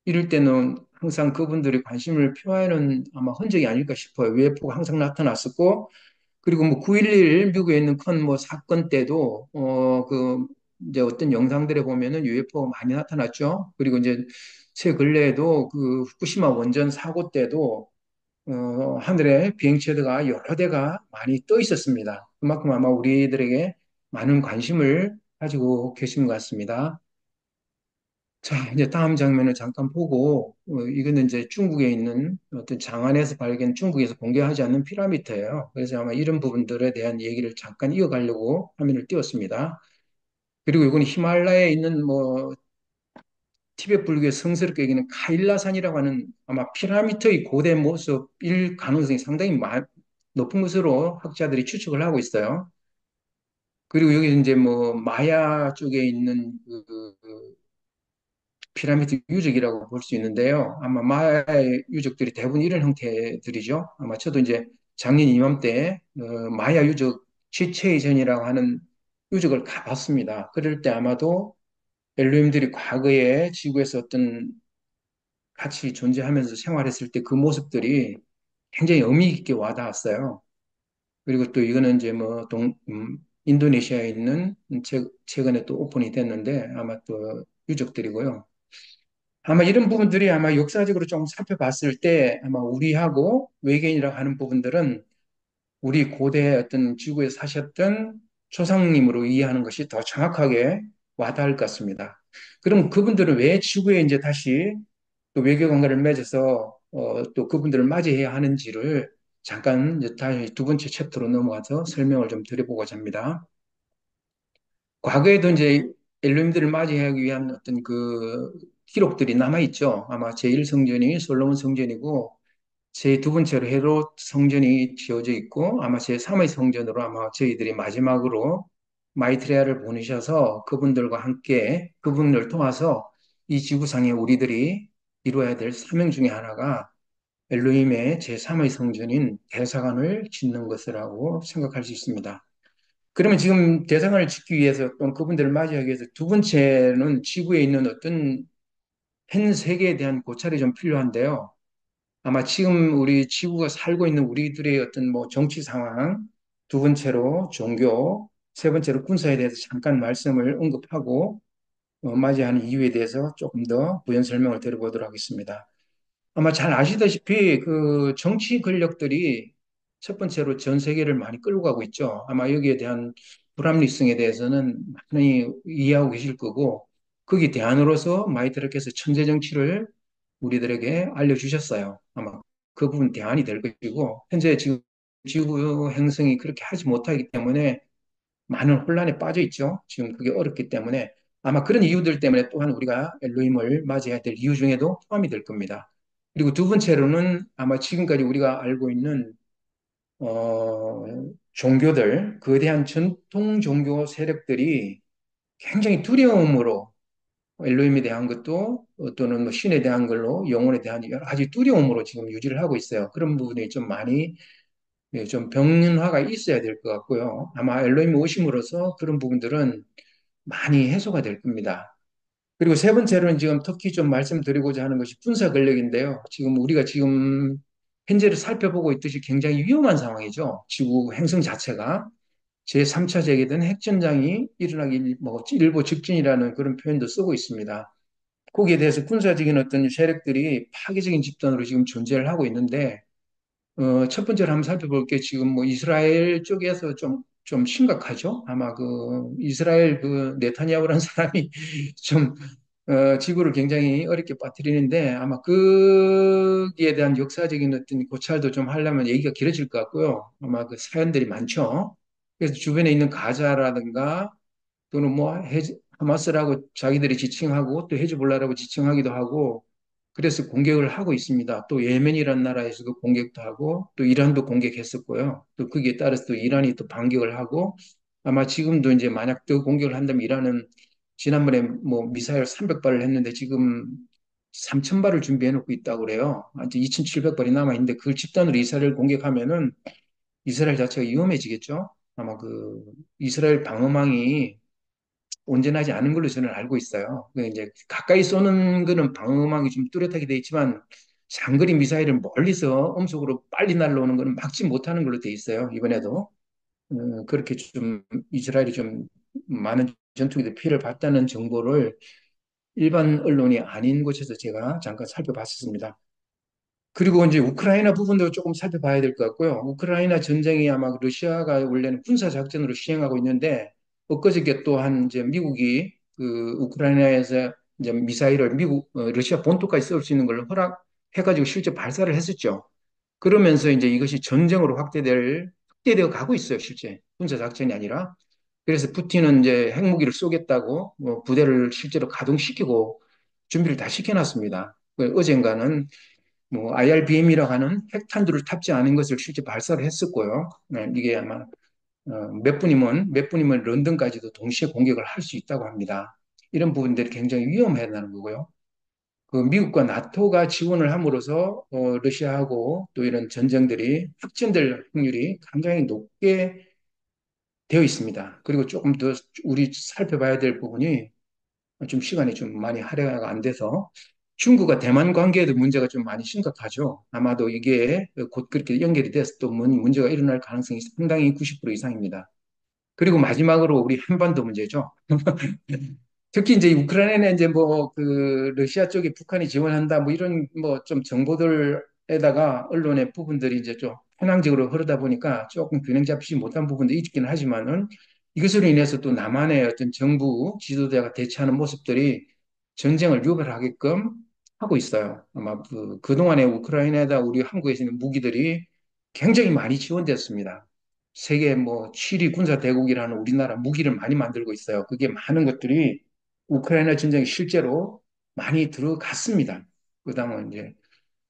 이럴 때는 항상 그분들이 관심을 표하는 아마 흔적이 아닐까 싶어요. UFO가 항상 나타났었고 그리고 뭐 9.11 미국에 있는 큰 뭐 사건 때도 그 이제 어떤 영상들에 보면은 UFO가 많이 나타났죠. 그리고 이제 최 근래에도 그 후쿠시마 원전 사고 때도 하늘에 비행체가 여러 대가 많이 떠 있었습니다. 그만큼 아마 우리들에게 많은 관심을 가지고 계신 것 같습니다. 자, 이제 다음 장면을 잠깐 보고, 이거는 이제 중국에 있는 어떤 장안에서 발견, 중국에서 공개하지 않는 피라미드예요. 그래서 아마 이런 부분들에 대한 얘기를 잠깐 이어가려고 화면을 띄웠습니다. 그리고 이건 히말라야에 있는 뭐 티베트 불교의 성스럽게 여기는 카일라산이라고 하는 아마 피라미드의 고대 모습일 가능성이 상당히 높은 것으로 학자들이 추측을 하고 있어요. 그리고 여기 이제 뭐 마야 쪽에 있는 그 피라미드 유적이라고 볼 수 있는데요. 아마 마야의 유적들이 대부분 이런 형태들이죠. 아마 저도 이제 작년 이맘때 마야 유적 지체이전이라고 하는 유적을 가봤습니다. 그럴 때 아마도 엘로힘들이 과거에 지구에서 어떤 같이 존재하면서 생활했을 때 그 모습들이 굉장히 의미 있게 와닿았어요. 그리고 또 이거는 이제 뭐 인도네시아에 있는 최근에 또 오픈이 됐는데 아마 또 유적들이고요. 아마 이런 부분들이 아마 역사적으로 좀 살펴봤을 때 아마 우리하고 외계인이라고 하는 부분들은 우리 고대 어떤 지구에 사셨던 조상님으로 이해하는 것이 더 정확하게 와닿을 것 같습니다. 그럼 그분들은 왜 지구에 이제 다시 또 외교 관계를 맺어서 또 그분들을 맞이해야 하는지를 잠깐 이제 다시 두 번째 챕터로 넘어가서 설명을 좀 드려보고자 합니다. 과거에도 이제 엘로힘들을 맞이하기 위한 어떤 그 기록들이 남아있죠. 아마 제1성전이 솔로몬 성전이고 제 두 번째로 헤롯 성전이 지어져 있고 아마 제3의 성전으로 아마 저희들이 마지막으로 마이트레아를 보내셔서 그분들과 함께 그분을 도와서 이 지구상에 우리들이 이루어야 될 사명 중에 하나가 엘로힘의 제3의 성전인 대사관을 짓는 것이라고 생각할 수 있습니다. 그러면 지금 대사관을 짓기 위해서 또는 그분들을 맞이하기 위해서 두 번째는 지구에 있는 어떤 현 세계에 대한 고찰이 좀 필요한데요. 아마 지금 우리 지구가 살고 있는 우리들의 어떤 뭐 정치 상황 두 번째로 종교, 세 번째로 군사에 대해서 잠깐 말씀을 언급하고 맞이하는 이유에 대해서 조금 더 부연 설명을 드려보도록 하겠습니다. 아마 잘 아시다시피 그 정치 권력들이 첫 번째로 전 세계를 많이 끌고 가고 있죠. 아마 여기에 대한 불합리성에 대해서는 많이 이해하고 계실 거고, 거기에 대안으로서 마이트라께서 천재 정치를 우리들에게 알려주셨어요. 아마 그 부분 대안이 될 것이고, 현재 지금 지구 행성이 그렇게 하지 못하기 때문에 많은 혼란에 빠져 있죠. 지금 그게 어렵기 때문에 아마 그런 이유들 때문에 또한 우리가 엘로힘을 맞이해야 될 이유 중에도 포함이 될 겁니다. 그리고 두 번째로는 아마 지금까지 우리가 알고 있는 어, 종교들, 거대한 전통 종교 세력들이 굉장히 두려움으로 엘로힘에 대한 것도 또는 뭐 신에 대한 걸로 영혼에 대한 여러 가지 두려움으로 지금 유지를 하고 있어요. 그런 부분이 좀 많이 좀 병륜화가 있어야 될 것 같고요. 아마 엘로힘 오심으로써 그런 부분들은 많이 해소가 될 겁니다. 그리고 세 번째로는 지금 특히 좀 말씀드리고자 하는 것이 군사 권력인데요. 지금 우리가 지금 현재를 살펴보고 있듯이 굉장히 위험한 상황이죠. 지구 행성 자체가 제3차 세계대전 핵전장이 일어나기 뭐 일보 직전이라는 그런 표현도 쓰고 있습니다. 거기에 대해서 군사적인 어떤 세력들이 파괴적인 집단으로 지금 존재를 하고 있는데 첫 번째로 한번 살펴볼 게 지금 뭐 이스라엘 쪽에서 좀 심각하죠. 아마 그 이스라엘 그 네타냐후라는 사람이 좀 지구를 굉장히 어렵게 빠뜨리는데 아마 거기에 대한 역사적인 어떤 고찰도 좀 하려면 얘기가 길어질 것 같고요. 아마 그 사연들이 많죠. 그래서 주변에 있는 가자라든가 또는 뭐 하마스라고 자기들이 지칭하고 또 헤즈볼라라고 지칭하기도 하고 그래서 공격을 하고 있습니다. 또 예멘이라는 나라에서도 공격도 하고 또 이란도 공격했었고요. 또 거기에 따라서 또 이란이 또 반격을 하고 아마 지금도 이제 만약 더 공격을 한다면 이란은 지난번에 뭐 미사일 300발을 했는데 지금 3,000발을 준비해 놓고 있다고 그래요. 이제 2,700발이 남아 있는데 그걸 집단으로 이스라엘 공격하면은 이스라엘 자체가 위험해지겠죠. 아마 그 이스라엘 방어망이 온전하지 않은 걸로 저는 알고 있어요. 그 이제 가까이 쏘는 거는 방어망이 좀 뚜렷하게 돼 있지만 장거리 미사일을 멀리서 음속으로 빨리 날라오는 거는 막지 못하는 걸로 돼 있어요. 이번에도 그렇게 좀 이스라엘이 좀 많은 전투기들 피해를 봤다는 정보를 일반 언론이 아닌 곳에서 제가 잠깐 살펴봤었습니다. 그리고 이제 우크라이나 부분도 조금 살펴봐야 될 것 같고요. 우크라이나 전쟁이 아마 러시아가 원래는 군사 작전으로 시행하고 있는데 엊그저께 또한 이제 미국이 그 우크라이나에서 이제 미사일을 러시아 본토까지 쏠 수 있는 걸 허락해가지고 실제 발사를 했었죠. 그러면서 이제 이것이 전쟁으로 확대되어 가고 있어요, 실제. 군사 작전이 아니라. 그래서 푸틴은 이제 핵무기를 쏘겠다고 뭐 부대를 실제로 가동시키고 준비를 다 시켜놨습니다. 어젠가는 뭐 IRBM이라고 하는 핵탄두를 탑재하는 것을 실제 발사를 했었고요. 이게 아마 몇 분이면 런던까지도 동시에 공격을 할 수 있다고 합니다. 이런 부분들이 굉장히 위험하다는 거고요. 그 미국과 나토가 지원을 함으로써 러시아하고 또 이런 전쟁들이 확전될 확률이 굉장히 높게 되어 있습니다. 그리고 조금 더 우리 살펴봐야 될 부분이 좀 시간이 좀 많이 할애가 안 돼서 중국과 대만 관계에도 문제가 좀 많이 심각하죠. 아마도 이게 곧 그렇게 연결이 돼서 또 문제가 일어날 가능성이 상당히 90% 이상입니다. 그리고 마지막으로 우리 한반도 문제죠. 특히 이제 우크라이나는 이제 뭐 그 러시아 쪽에 북한이 지원한다 뭐 이런 뭐 좀 정보들에다가 언론의 부분들이 이제 좀 편향적으로 흐르다 보니까 조금 균형 잡히지 못한 부분도 있긴 하지만은 이것으로 인해서 또 남한의 어떤 정부 지도자가 대처하는 모습들이 전쟁을 유발하게끔 하고 있어요. 아마 그동안에 우크라이나에다 우리 한국에서 있는 무기들이 굉장히 많이 지원됐습니다. 세계 뭐 7위 군사 대국이라는 우리나라 무기를 많이 만들고 있어요. 그게 많은 것들이 우크라이나 전쟁에 실제로 많이 들어갔습니다. 그다음은 이제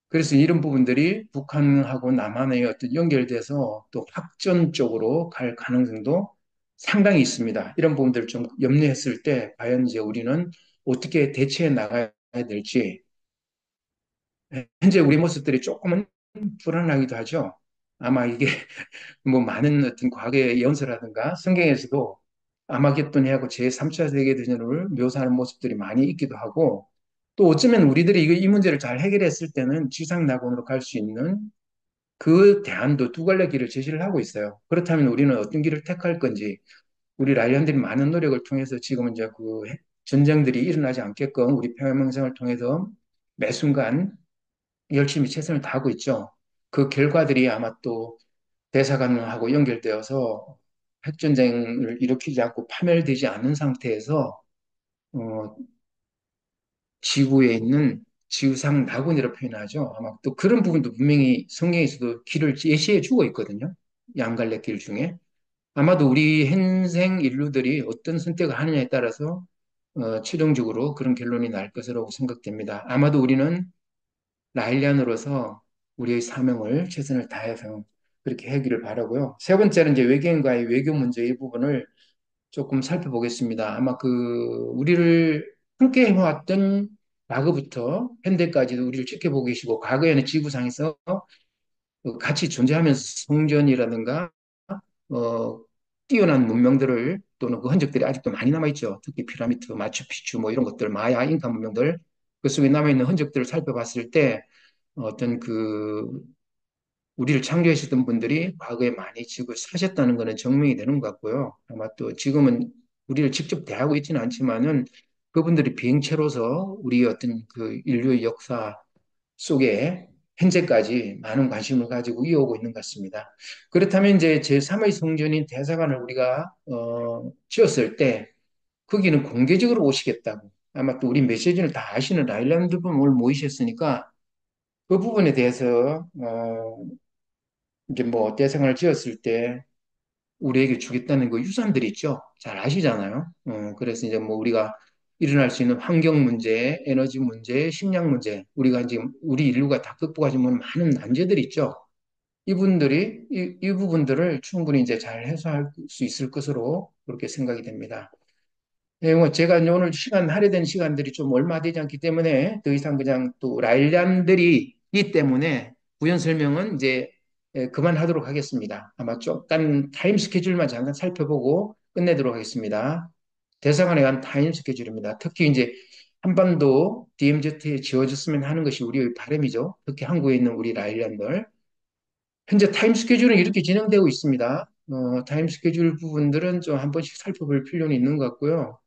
그래서 이런 부분들이 북한하고 남한의 어떤 연결돼서 또 확전 쪽으로 갈 가능성도 상당히 있습니다. 이런 부분들을 좀 염려했을 때 과연 이제 우리는 어떻게 대처해 나가야 될지 현재 우리 모습들이 조금은 불안하기도 하죠. 아마 이게 뭐 많은 어떤 과거의 연서라든가 성경에서도 아마겟돈하고 제3차 세계대전을 묘사하는 모습들이 많이 있기도 하고 또 어쩌면 우리들이 이 문제를 잘 해결했을 때는 지상낙원으로 갈 수 있는 그 대안도 두 갈래 길을 제시를 하고 있어요. 그렇다면 우리는 어떤 길을 택할 건지, 우리 라이언들이 많은 노력을 통해서 지금은 이제 그 전쟁들이 일어나지 않게끔 우리 평화명상을 통해서 매 순간 열심히 최선을 다하고 있죠. 그 결과들이 아마 또 대사관하고 연결되어서 핵전쟁을 일으키지 않고 파멸되지 않는 상태에서 어, 지구에 있는 지구상 낙원이라고 표현하죠. 아마 또 그런 부분도 분명히 성경에서도 길을 예시해 주고 있거든요. 양갈래 길 중에. 아마도 우리 현생 인류들이 어떤 선택을 하느냐에 따라서 최종적으로 그런 결론이 날 것이라고 생각됩니다. 아마도 우리는 라일리안으로서 우리의 사명을 최선을 다해서 그렇게 하기를 바라고요. 세 번째는 이제 외계인과의 외교 문제 이 부분을 조금 살펴보겠습니다. 아마 그 우리를 함께 해왔던 과거부터 현대까지도 우리를 지켜보고 계시고 과거에는 지구상에서 같이 존재하면서 성전이라든가 어, 뛰어난 문명들을 또는 그 흔적들이 아직도 많이 남아있죠. 특히 피라미드, 마추픽추 뭐 이런 것들, 마야, 잉카 문명들 그 속에 남아있는 흔적들을 살펴봤을 때 어떤 그 우리를 창조하셨던 분들이 과거에 많이 지구를 사셨다는 것은 증명이 되는 것 같고요. 아마 또 지금은 우리를 직접 대하고 있지는 않지만은 그분들이 비행체로서 우리 어떤 그 인류의 역사 속에 현재까지 많은 관심을 가지고 이어오고 있는 것 같습니다. 그렇다면 이제 제3의 성전인 대사관을 우리가 지었을 때 거기는 공개적으로 오시겠다고 아마 또 우리 메시지를 다 아시는 아일랜드 분을 모이셨으니까 그 부분에 대해서 이제 뭐 대상을 지었을 때 우리에게 주겠다는 그 유산들이 있죠. 잘 아시잖아요. 그래서 이제 뭐 우리가 일어날 수 있는 환경 문제, 에너지 문제, 식량 문제, 우리가 지금 우리 인류가 다 극복하지 못한 많은 난제들이 있죠. 이분들이 이 부분들을 충분히 이제 잘 해소할 수 있을 것으로 그렇게 생각이 됩니다. 예, 뭐 제가 이제 오늘 시간 할애된 시간들이 좀 얼마 되지 않기 때문에 더 이상 그냥 또 라일란들이 이 때문에 부연 설명은 이제 그만하도록 하겠습니다. 아마 조금 타임 스케줄만 잠깐 살펴보고 끝내도록 하겠습니다. 대사관에 간 타임 스케줄입니다. 특히 이제 한반도 DMZ에 지어졌으면 하는 것이 우리의 바람이죠. 특히 한국에 있는 우리 라일란들. 현재 타임 스케줄은 이렇게 진행되고 있습니다. 타임 스케줄 부분들은 좀 한 번씩 살펴볼 필요는 있는 것 같고요.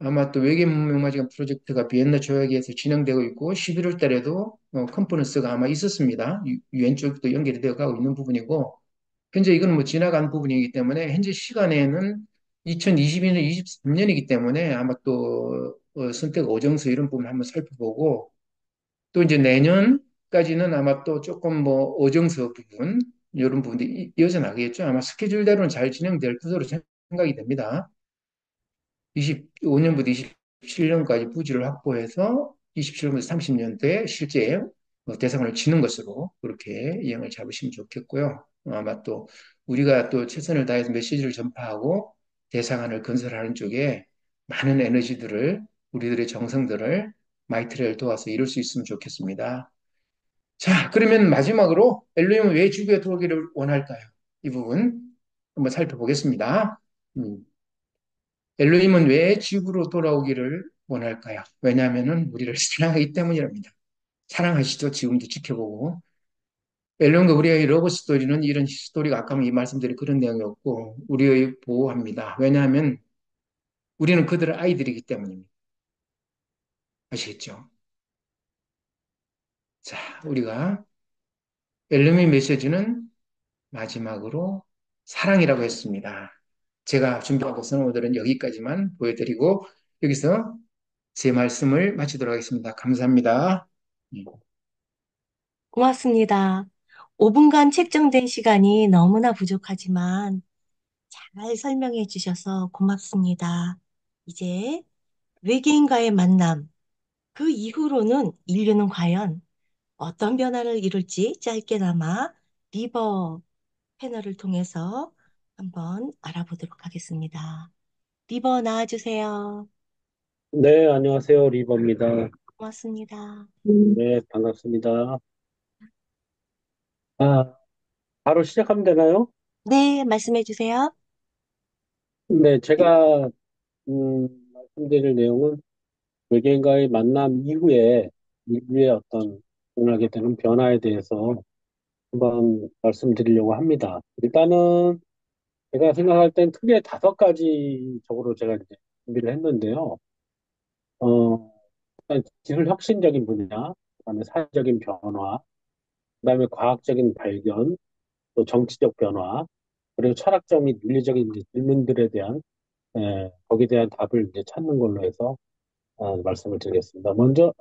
아마 또 외계 문명마지간 프로젝트가 비엔나 조약에서 진행되고 있고 11월 달에도 컨퍼런스가 아마 있었습니다. 유엔 쪽도 연결이 되어 가고 있는 부분이고 현재 이건 뭐 지나간 부분이기 때문에 현재 시간에는 2022년, 23년이기 때문에 아마 또 선택 오정서 이런 부분 한번 살펴보고 또 이제 내년까지는 아마 또 조금 뭐 오정서 부분 이런 부분들이 이어져 나가겠죠. 아마 스케줄대로는 잘 진행될 것으로 생각이 됩니다. 25년부터 27년까지 부지를 확보해서 27년부터 30년대 실제 대상을 지는 것으로 그렇게 이행을 잡으시면 좋겠고요. 아마 또 우리가 또 최선을 다해서 메시지를 전파하고 대상안을 건설하는 쪽에 많은 에너지들을 우리들의 정성들을 마이트를 도와서 이룰 수 있으면 좋겠습니다. 자, 그러면 마지막으로 엘로힘은 왜 지구에 들어오기를 원할까요? 이 부분 한번 살펴보겠습니다. 음. 엘로힘은 왜 지구로 돌아오기를 원할까요? 왜냐하면 우리를 사랑하기 때문이랍니다. 사랑하시죠? 지금도 지켜보고. 엘로힘과 우리의 러브 스토리는 이런 스토리가 아까 이 말씀드린 그런 내용이었고 우리의 보호합니다. 왜냐하면 우리는 그들의 아이들이기 때문입니다. 아시겠죠? 자, 우리가 엘로힘의 메시지는 마지막으로 사랑이라고 했습니다. 제가 준비한 것은 오늘은 여기까지만 보여드리고 여기서 제 말씀을 마치도록 하겠습니다. 감사합니다. 고맙습니다. 5분간 책정된 시간이 너무나 부족하지만 잘 설명해 주셔서 고맙습니다. 이제 외계인과의 만남, 그 이후로는 인류는 과연 어떤 변화를 이룰지 짧게나마 리버 패널을 통해서 한번 알아보도록 하겠습니다. 리버 나와주세요. 네, 안녕하세요. 리버입니다. 고맙습니다. 네, 반갑습니다. 아, 바로 시작하면 되나요? 네, 말씀해 주세요. 네, 제가, 말씀드릴 내용은 외계인과의 만남 이후에 인류의 어떤 일어나게 되는 변화에 대해서 한번 말씀드리려고 합니다. 일단은 제가 생각할 땐 크게 다섯 가지 적으로 제가 이제 준비를 했는데요. 어, 일단 기술 혁신적인 분야, 그다음에 사회적인 변화, 그다음에 과학적인 발견, 또 정치적 변화, 그리고 철학적 및 윤리적인 이제 질문들에 대한 거기에 대한 답을 이제 찾는 걸로 해서 말씀을 드리겠습니다. 먼저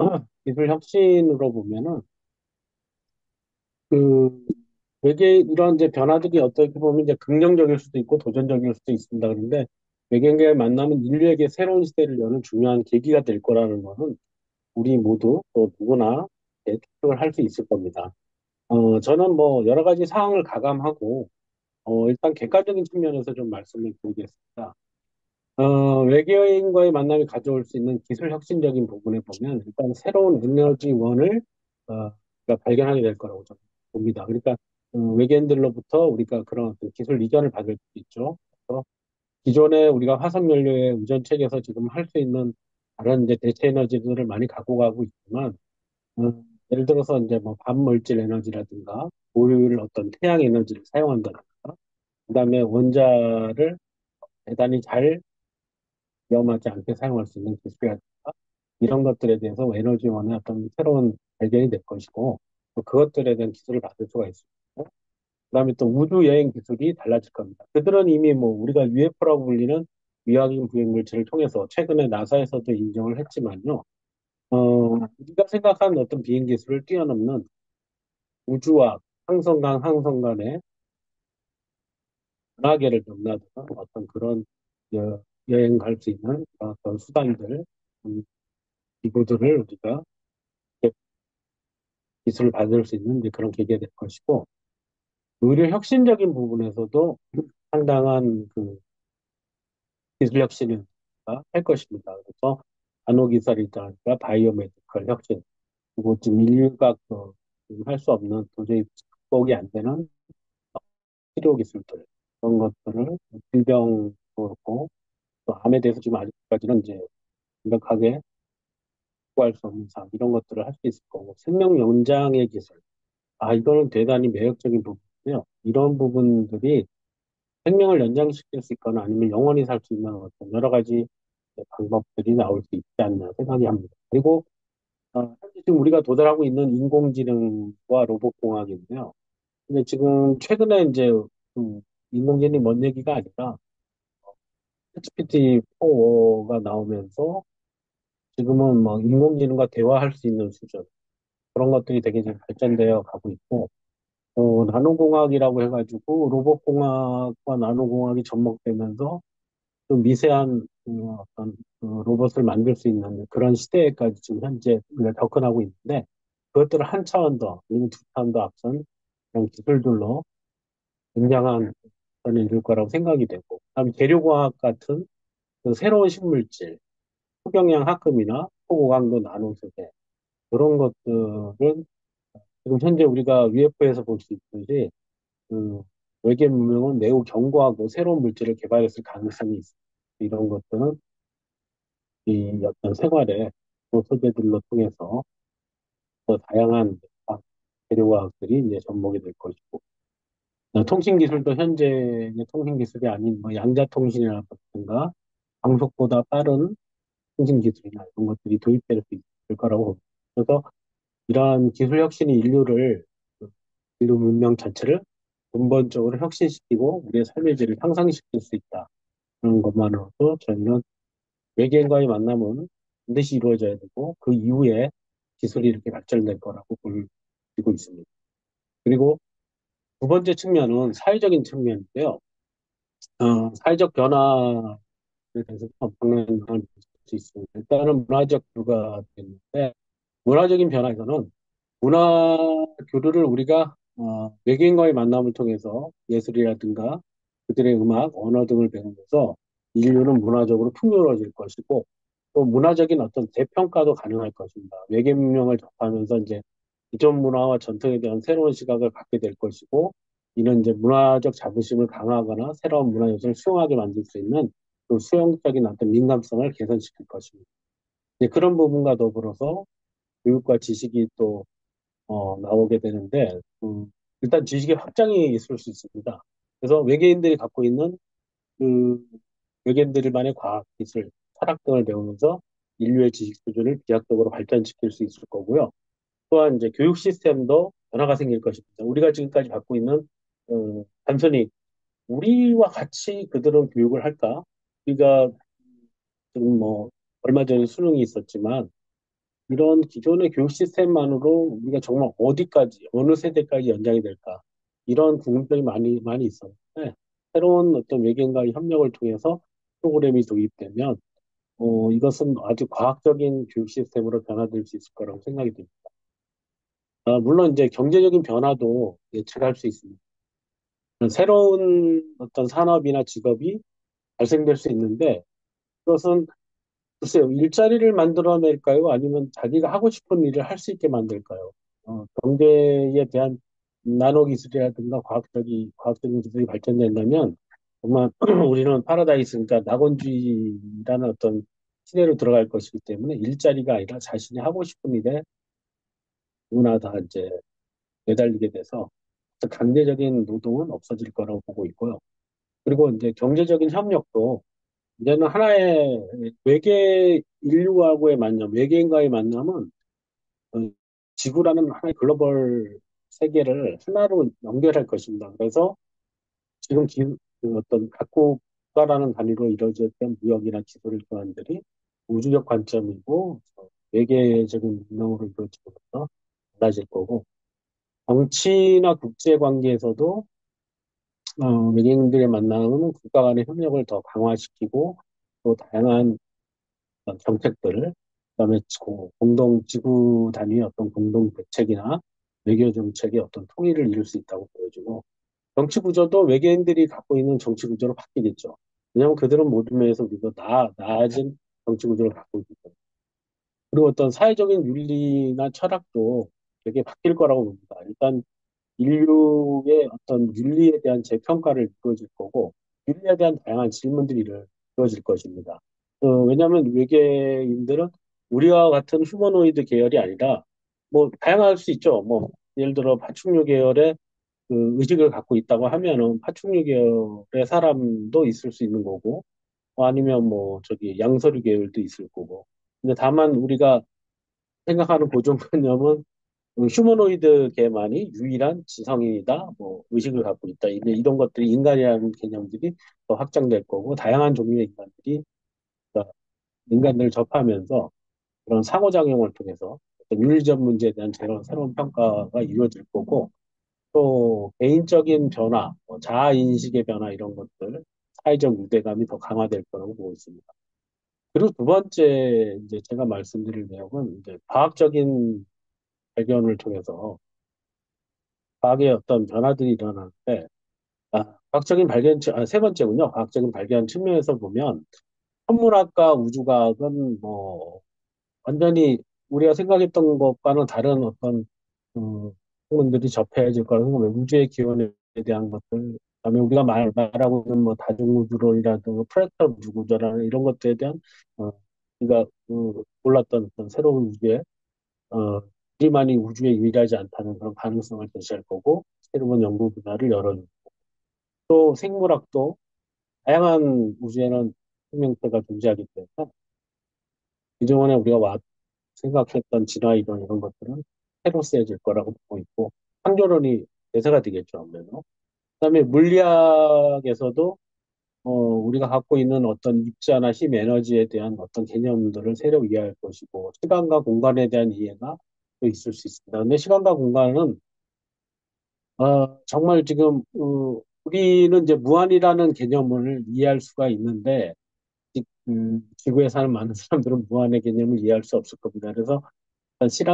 기술 혁신으로 보면은 그 외계 이런 이제 변화들이 어떻게 보면 이제 긍정적일 수도 있고 도전적일 수도 있습니다. 그런데 외계인과의 만남은 인류에게 새로운 시대를 여는 중요한 계기가 될 거라는 거는 우리 모두 또 누구나 추측을 할 수 있을 겁니다. 저는 뭐 여러 가지 사항을 가감하고 일단 객관적인 측면에서 좀 말씀을 드리겠습니다. 외계인과의 만남이 가져올 수 있는 기술 혁신적인 부분에 보면 일단 새로운 에너지원을 우리가 발견하게 될 거라고 저는 봅니다. 그러니까 외계인들로부터 우리가 그런 어떤 기술 이전을 받을 수 있죠. 그래서 기존에 우리가 화석 연료의 우전 체계에서 지금 할 수 있는 다른 이제 대체 에너지들을 많이 갖고 가고 있지만 예를 들어서 이제 뭐 반물질 에너지라든가 고율 어떤 태양 에너지를 사용한다든가 그다음에 원자를 대단히 잘 위험하지 않게 사용할 수 있는 기술이라든가 이런 것들에 대해서 에너지원의 어떤 새로운 발견이 될 것이고 또 그것들에 대한 기술을 받을 수가 있고 그다음에 또 우주 여행 기술이 달라질 겁니다. 그들은 이미 뭐 우리가 UFO라고 불리는 위학인 부행 물체를 통해서 최근에 나사에서도 인정을 했지만요. 우리가 생각하는 어떤 비행 기술을 뛰어넘는 우주와 항성 간의 은하계를 넘나드는 어떤 그런 여행 갈 수 있는 어떤 수단들, 기구들을 우리가 기술을 받을 수 있는 이제 그런 계기가 될 것이고, 의료 혁신적인 부분에서도 상당한 그 기술 혁신을 할 것입니다. 그래서 간호기술이라든가 바이오메디컬 혁신, 그리고 지금 인류가 할 수 없는 도저히 극복이 안 되는 치료 기술들, 그런 것들을 질병도 그렇고, 또 암에 대해서 지금 아직까지는 이제 완벽하게 구할 수 없는 상 이런 것들을 할 수 있을 거고 생명 연장의 기술 이거는 대단히 매력적인 부분이고요. 이런 부분들이 생명을 연장시킬 수 있거나 아니면 영원히 살 수 있는 어떤 여러 가지 방법들이 나올 수 있지 않나 생각이 합니다. 그리고 현재 지금 우리가 도달하고 있는 인공지능과 로봇공학인데요. 근데 지금 최근에 이제 인공지능이 뭔 얘기가 아니라 GPT-4가 나오면서 지금은 뭐 인공지능과 대화할 수 있는 수준 그런 것들이 되게 지금 발전되어 가고 있고 나노공학이라고 해가지고 로봇공학과 나노공학이 접목되면서 좀 미세한 어떤 로봇을 만들 수 있는 그런 시대에까지 지금 현재 우리가 접근하고 있는데 그것들을 한 차원 더, 아니면 두 차원 더 앞선 그런 기술들로 굉장한 발전을 이룰 거라고 생각이 되고, 그다음에 재료과학 같은 그 새로운 신물질, 초경량 합금이나 초고강도 나노소재 그런 것들은 지금 현재 우리가 UFO에서 볼 수 있듯이 그 외계 문명은 매우 견고하고 새로운 물질을 개발했을 가능성이 있습니다. 이런 것들은 이 어떤 생활의 소재들로 통해서 더 다양한 재료과학들이 이제 접목이 될 것이고 통신 기술도 현재 통신 기술이 아닌 뭐 양자통신이라든가 방속보다 빠른 통신 기술이나 이런 것들이 도입될 수 있을 거라고 봅니다. 그래서 이러한 기술 혁신이 인류 문명 전체를 근본적으로 혁신시키고 우리의 삶의 질을 향상시킬 수 있다. 그런 것만으로도 저희는 외계인과의 만남은 반드시 이루어져야 되고 그 이후에 기술이 이렇게 발전될 거라고 보고 있습니다. 그리고 두 번째 측면은 사회적인 측면인데요. 사회적 변화에 대해서 방면을 볼수 있습니다. 일단은 문화적 교류가 되는데 문화적인 변화에서는 문화 교류를 우리가 외계인과의 만남을 통해서 예술이라든가 그들의 음악, 언어 등을 배우면서 인류는 문화적으로 풍요로워질 것이고 또 문화적인 어떤 재평가도 가능할 것입니다. 외계 문명을 접하면서 이제 기존 문화와 전통에 대한 새로운 시각을 갖게 될 것이고 이는 이제 문화적 자부심을 강화하거나 새로운 문화 요소를 수용하게 만들 수 있는 그 수용적인 어떤 민감성을 개선시킬 것입니다. 이제 그런 부분과 더불어서 교육과 지식이 또 나오게 되는데, 일단 지식의 확장이 있을 수 있습니다. 그래서 외계인들이 갖고 있는 그 외계인들만의 과학 기술, 철학 등을 배우면서 인류의 지식 수준을 비약적으로 발전시킬 수 있을 거고요. 또한 이제 교육 시스템도 변화가 생길 것입니다. 우리가 지금까지 갖고 있는 단순히 우리와 같이 그들은 교육을 할까? 우리가 지금 뭐 얼마 전에 수능이 있었지만 이런 기존의 교육 시스템만으로 우리가 정말 어디까지 어느 세대까지 연장이 될까? 이런 궁금증이 많이 있었는데 새로운 어떤 외계인과의 협력을 통해서 프로그램이 도입되면 이것은 아주 과학적인 교육 시스템으로 변화될 수 있을 거라고 생각이 듭니다. 물론 이제 경제적인 변화도 예측할 수 있습니다. 새로운 어떤 산업이나 직업이 발생될 수 있는데 그것은 글쎄요, 일자리를 만들어낼까요? 아니면 자기가 하고 싶은 일을 할 수 있게 만들까요? 경제에 대한 나노 기술이라든가 과학적인 기술이 발전된다면 정말 우리는 파라다이스, 그러니까 낙원주의라는 어떤 시대로 들어갈 것이기 때문에 일자리가 아니라 자신이 하고 싶은 일에 누구나 다 이제 매달리게 돼서 강제적인 노동은 없어질 거라고 보고 있고요. 그리고 이제 경제적인 협력도 이제는 하나의 인류하고의 만남, 외계인과의 만남은 어, 지구라는 하나의 글로벌 세계를 하나로 연결할 것입니다. 그래서 지금 그 어떤 각국 국가라는 단위로 이루어졌던 무역이나 기술 교환들이 우주적 관점이고 외계적인 운명으로 이루어지면서 달라질 거고 정치나 국제 관계에서도 외계인들의 만남은 국가 간의 협력을 더 강화시키고 또 다양한 어떤 정책들, 그다음에 공동 지구 단위의 어떤 공동 대책이나 외교 정책의 어떤 통일을 이룰 수 있다고 보여지고 정치 구조도 외계인들이 갖고 있는 정치 구조로 바뀌겠죠. 왜냐하면 그들은 모든 면에서 우리가 나아진 정치 구조를 갖고 있기 때문에. 그리고 어떤 사회적인 윤리나 철학도 되게 바뀔 거라고 봅니다. 일단 인류의 어떤 윤리에 대한 재평가를 이루어질 거고, 윤리에 대한 다양한 질문들이 이루어질 것입니다. 왜냐하면 외계인들은 우리와 같은 휴머노이드 계열이 아니라, 뭐, 다양할 수 있죠. 뭐, 예를 들어, 파충류 계열의 그 의식을 갖고 있다고 하면은, 파충류 계열의 사람도 있을 수 있는 거고, 아니면 뭐, 양서류 계열도 있을 거고. 근데 다만 우리가 생각하는 고정관념은 휴머노이드계만이 유일한 지성인이다, 뭐 의식을 갖고 있다. 이런 것들이 인간이라는 개념들이 더 확장될 거고 다양한 종류의 인간들이 인간들을 접하면서 그런 상호작용을 통해서 어떤 윤리적 문제에 대한 새로운 평가가 이루어질 거고 또 개인적인 변화, 뭐 자아 인식의 변화 이런 것들, 사회적 유대감이 더 강화될 거라고 보고 있습니다. 그리고 두 번째 이제 제가 말씀드릴 내용은 이제 과학적인 발견을 통해서 과학의 어떤 변화들이 일어나는데, 세 번째군요. 과학적인 발견 측면에서 보면, 천문학과 우주과학은 뭐, 완전히 우리가 생각했던 것과는 다른 어떤, 학문들이 접해질 거라고 생각합니다. 우주의 기원에 대한 것들, 그다음에 우리가 말하고 있는 뭐 다중우주론이라든가 프랙탈 우주 구조라는 이런 것들에 대한, 우리가 몰랐던 어떤 새로운 어, 우리만이 우주에 유일하지 않다는 그런 가능성을 제시할 거고, 새로운 연구 분야를 열어줄 또 생물학도 다양한 우주에는 생명체가 존재하기 때문에 그동안에 우리가 생각했던 진화 이론 이런 것들은 새로 쓰여질 거라고 보고 있고 창조론이 대세가 되겠죠 아무래도. 그다음에 물리학에서도 우리가 갖고 있는 어떤 입자나 힘 에너지에 대한 어떤 개념들을 새로 이해할 것이고 시간과 공간에 대한 이해가 또 있을 수 있습니다. 근데 시간과 공간은 정말 지금 우리는 이제 무한이라는 개념을 이해할 수가 있는데 지구에 사는 많은 사람들은 무한의 개념을 이해할 수 없을 겁니다. 그래서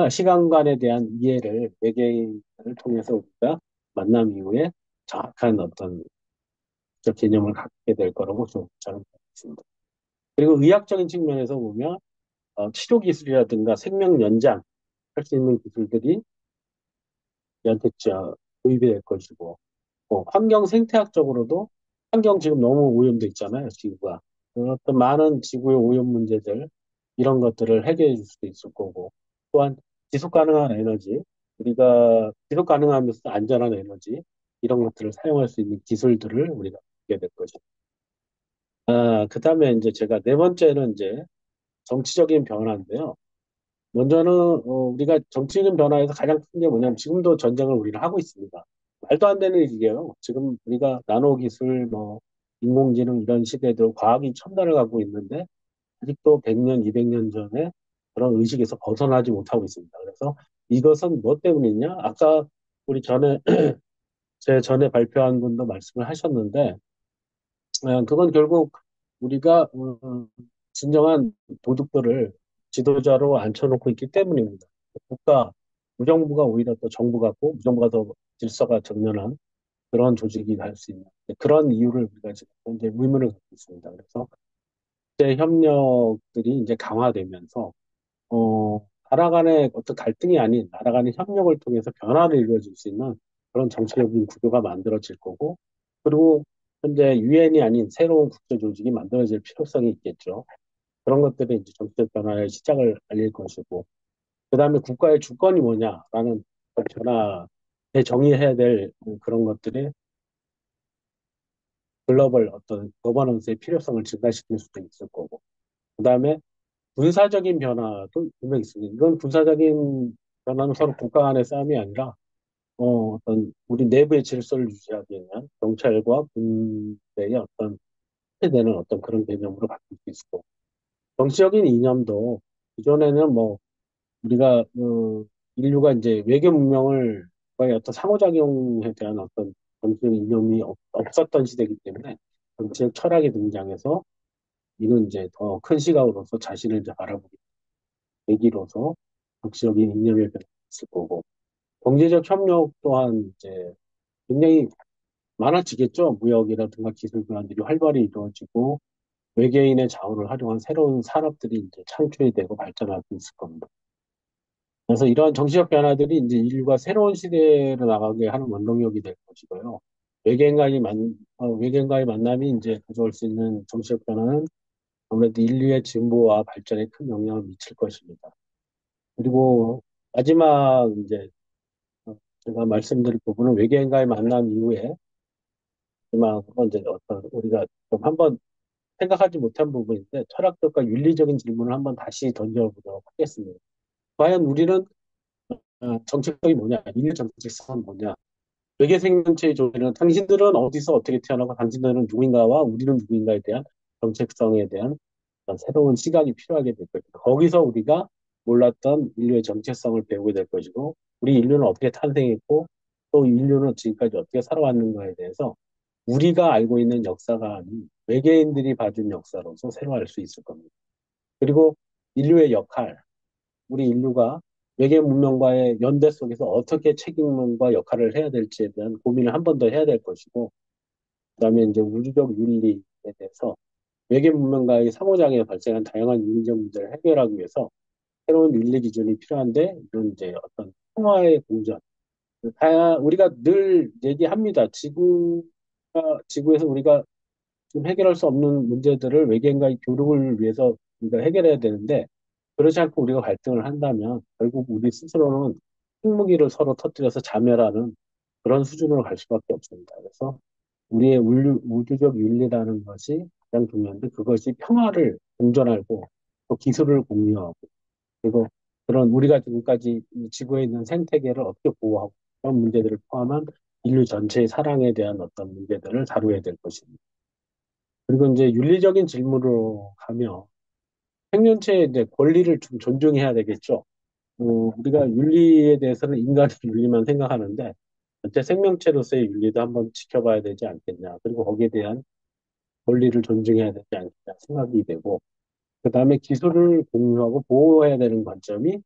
시간관에 대한 이해를 외계인을 통해서 우리가 만남 이후에 정확한 어떤 저 개념을 갖게 될 거라고 저는 보습니다. 그리고 의학적인 측면에서 보면 치료 기술이라든가 생명 연장 할 수 있는 기술들이 우리한테 도입이 될 것이고 환경 생태학적으로도 환경 지금 너무 오염돼 있잖아요, 지구가. 어떤 많은 지구의 오염 문제들, 이런 것들을 해결해 줄 수도 있을 거고, 또한 지속 가능한 에너지, 우리가 지속 가능하면서 안전한 에너지 이런 것들을 사용할 수 있는 기술들을 우리가 갖게 될 거죠. 그다음에 이제 제가 네 번째는 이제 정치적인 변화인데요. 먼저는 우리가 정치적인 변화에서 가장 큰 게 뭐냐면 지금도 전쟁을 우리는 하고 있습니다. 말도 안 되는 일이에요. 지금 우리가 나노 기술, 뭐 인공지능 이런 시대도 과학이 첨단을 가고 있는데 아직도 100년, 200년 전에 그런 의식에서 벗어나지 못하고 있습니다. 그래서 이것은 뭐 때문이냐? 아까 우리 전에 제 전에 발표한 분도 말씀을 하셨는데 그건 결국 우리가 진정한 도둑들을 지도자로 앉혀놓고 있기 때문입니다. 국가, 무정부가 오히려 더 정부 같고 무정부가 더 질서가 정연한 그런 조직이 될 수 있는 그런 이유를 우리가 지금 현재 의문을 갖고 있습니다. 그래서 국제 협력들이 이제 강화되면서 나라 간의 어떤 갈등이 아닌 나라 간의 협력을 통해서 변화를 이루어질 수 있는 그런 정치적인 구조가 만들어질 거고, 그리고 현재 유엔이 아닌 새로운 국제 조직이 만들어질 필요성이 있겠죠. 그런 것들이 이제 정치적 변화의 시작을 알릴 것이고, 그 다음에 국가의 주권이 뭐냐라는 변화에 정의해야 될 그런 것들이 글로벌 어떤 거버넌스의 필요성을 증가시킬 수도 있을 거고, 그 다음에 군사적인 변화도 분명히 있습니다. 이건 군사적인 변화는 서로 국가 간의 싸움이 아니라 어떤 우리 내부의 질서를 유지하기 위한 경찰과 군대의 어떤 되는 어떤 그런 개념으로 바뀔 수 있고 정치적인 이념도 기존에는 뭐 우리가 인류가 이제 외교 문명을 거의 어떤 상호작용에 대한 어떤 정치적인 이념이 없었던 시대이기 때문에 정치적 철학이 등장해서 이는 이제 더 큰 시각으로서 자신을 이제 바라보기 계기로서 정치적인 이념의 변화가 있을 거고 경제적 협력 또한 이제 굉장히 많아지겠죠. 무역이라든가 기술 교환들이 활발히 이루어지고 외계인의 자원을 활용한 새로운 산업들이 이제 창출이 되고 발전할 수 있을 겁니다. 그래서 이러한 정치적 변화들이 이제 인류가 새로운 시대로 나가게 하는 원동력이 될 것이고요. 외계인과의 만남이 이제 가져올 수 있는 정치적 변화는 아무래도 인류의 진보와 발전에 큰 영향을 미칠 것입니다. 그리고 마지막 이제 제가 말씀드릴 부분은 외계인과의 만남 이후에 마지막으로 이제 어떤 우리가 좀 한번 생각하지 못한 부분인데 철학적과 윤리적인 질문을 한번 다시 던져보도록 하겠습니다. 과연 우리는 정체성이 뭐냐? 인류 정체성은 뭐냐? 외계 생명체의 존재는 당신들은 어디서 어떻게 태어나고 당신들은 누구인가와 우리는 누구인가에 대한 정체성에 대한 어떤 새로운 시각이 필요하게 될 것이고 거기서 우리가 몰랐던 인류의 정체성을 배우게 될 것이고 우리 인류는 어떻게 탄생했고 또 인류는 지금까지 어떻게 살아왔는가에 대해서 우리가 알고 있는 역사가 아닌 외계인들이 봐준 역사로서 새로 알 수 있을 겁니다. 그리고 인류의 역할, 우리 인류가 외계 문명과의 연대 속에서 어떻게 책임과 역할을 해야 될지에 대한 고민을 한 번 더 해야 될 것이고, 그다음에 이제 우주적 윤리에 대해서 외계 문명과의 상호작용에 발생한 다양한 윤리적 문제를 해결하기 위해서 새로운 윤리 기준이 필요한데, 이런 이제 어떤 평화의 공전, 우리가 늘 얘기합니다. 지구에서 우리가 지금 해결할 수 없는 문제들을 외계인과의 교류를 위해서 우리가 해결해야 되는데, 그렇지 않고 우리가 갈등을 한다면 결국 우리 스스로는 핵무기를 서로 터뜨려서 자멸하는 그런 수준으로 갈 수밖에 없습니다. 그래서 우리의 우주적 윤리라는 것이 가장 중요한데 그것이 평화를 공존하고 또 기술을 공유하고 그리고 그런 우리가 지금까지 이 지구에 있는 생태계를 어떻게 보호하고 그런 문제들을 포함한 인류 전체의 사랑에 대한 어떤 문제들을 다루어야 될 것입니다. 그리고 이제 윤리적인 질문으로 가면 생명체의 이제 권리를 좀 존중해야 되겠죠. 우리가 윤리에 대해서는 인간의 윤리만 생각하는데 전체 생명체로서의 윤리도 한번 지켜봐야 되지 않겠냐. 그리고 거기에 대한 권리를 존중해야 되지 않겠냐 생각이 되고 그다음에 기술을 공유하고 보호해야 되는 관점이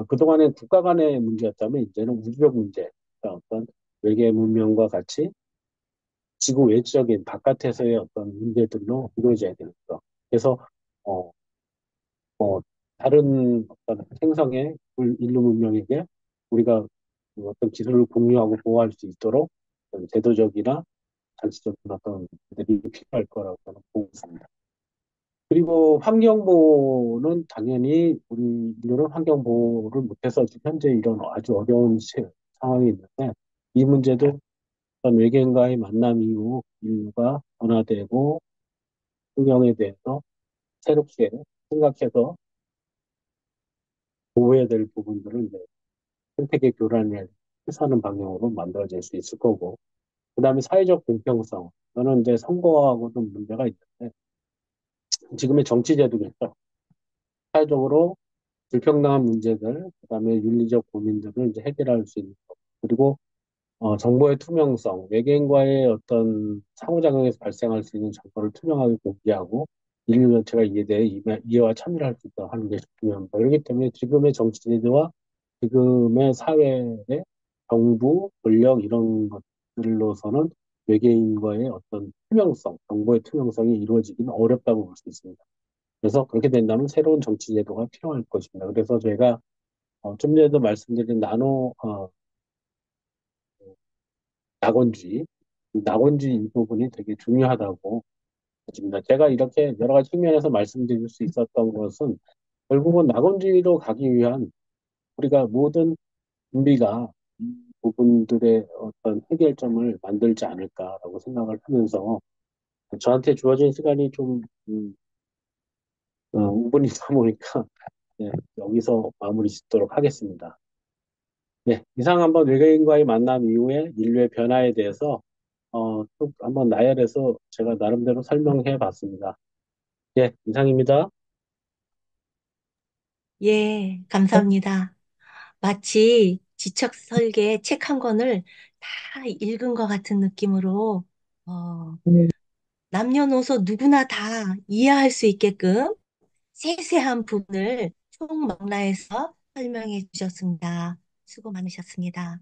그동안에 국가 간의 문제였다면 이제는 우주적 문제, 그러니까 어떤 외계 문명과 같이 지구 외적인 바깥에서의 어떤 문제들로 이루어져야 되는 거. 그래서 어, 다른 어떤 행성의 인류 문명에게 우리가 그 어떤 기술을 공유하고 보호할 수 있도록 어떤 제도적이나 장치적인 어떤 것들이 필요할 거라고 저는 보고 있습니다. 그리고 환경보호는 당연히 우리 인류는 환경보호를 못해서 지금 현재 이런 아주 어려운 상황이 있는데 이 문제도 어떤 외계인과의 만남 이후 인류가 변화되고 환경에 대해서 새롭게 생각해서 보호해야 될 부분들을 이제 생태계 교란을 해소하는 방향으로 만들어질 수 있을 거고 그다음에 사회적 공평성 저는 이제 선거하고도 문제가 있는데 지금의 정치 제도겠죠. 사회적으로 불평등한 문제들, 그다음에 윤리적 고민들을 이제 해결할 수 있는 것. 그리고 정보의 투명성, 외계인과의 어떤 상호작용에서 발생할 수 있는 정보를 투명하게 공개하고 인류 전체가 이에 대해 이해와 참여를 할 수 있도록 하는 게 중요합니다. 그렇기 때문에 지금의 정치 제도와 지금의 사회의 정부, 권력 이런 것들로서는 외계인과의 어떤 투명성, 정보의 투명성이 이루어지기는 어렵다고 볼 수 있습니다. 그래서 그렇게 된다면 새로운 정치 제도가 필요할 것입니다. 그래서 제가 좀 전에도 말씀드린 낙원주의, 이 낙원주의 이 부분이 되게 중요하다고 보집니다. 제가 이렇게 여러 가지 측면에서 말씀드릴 수 있었던 것은 결국은 낙원주의로 가기 위한 우리가 모든 준비가 이 부분들의 어떤 해결점을 만들지 않을까라고 생각을 하면서 저한테 주어진 시간이 좀 5분이다 보니까 네, 여기서 마무리 짓도록 하겠습니다. 네, 이상 한번 외계인과의 만남 이후에 인류의 변화에 대해서 쭉 한번 나열해서 제가 나름대로 설명해 봤습니다. 예, 이상입니다. 예, 감사합니다. 마치 지적 설계 책 한 권을 다 읽은 것 같은 느낌으로, 어, 남녀노소 누구나 다 이해할 수 있게끔 세세한 부분을 총망라해서 설명해 주셨습니다. 수고 많으셨습니다.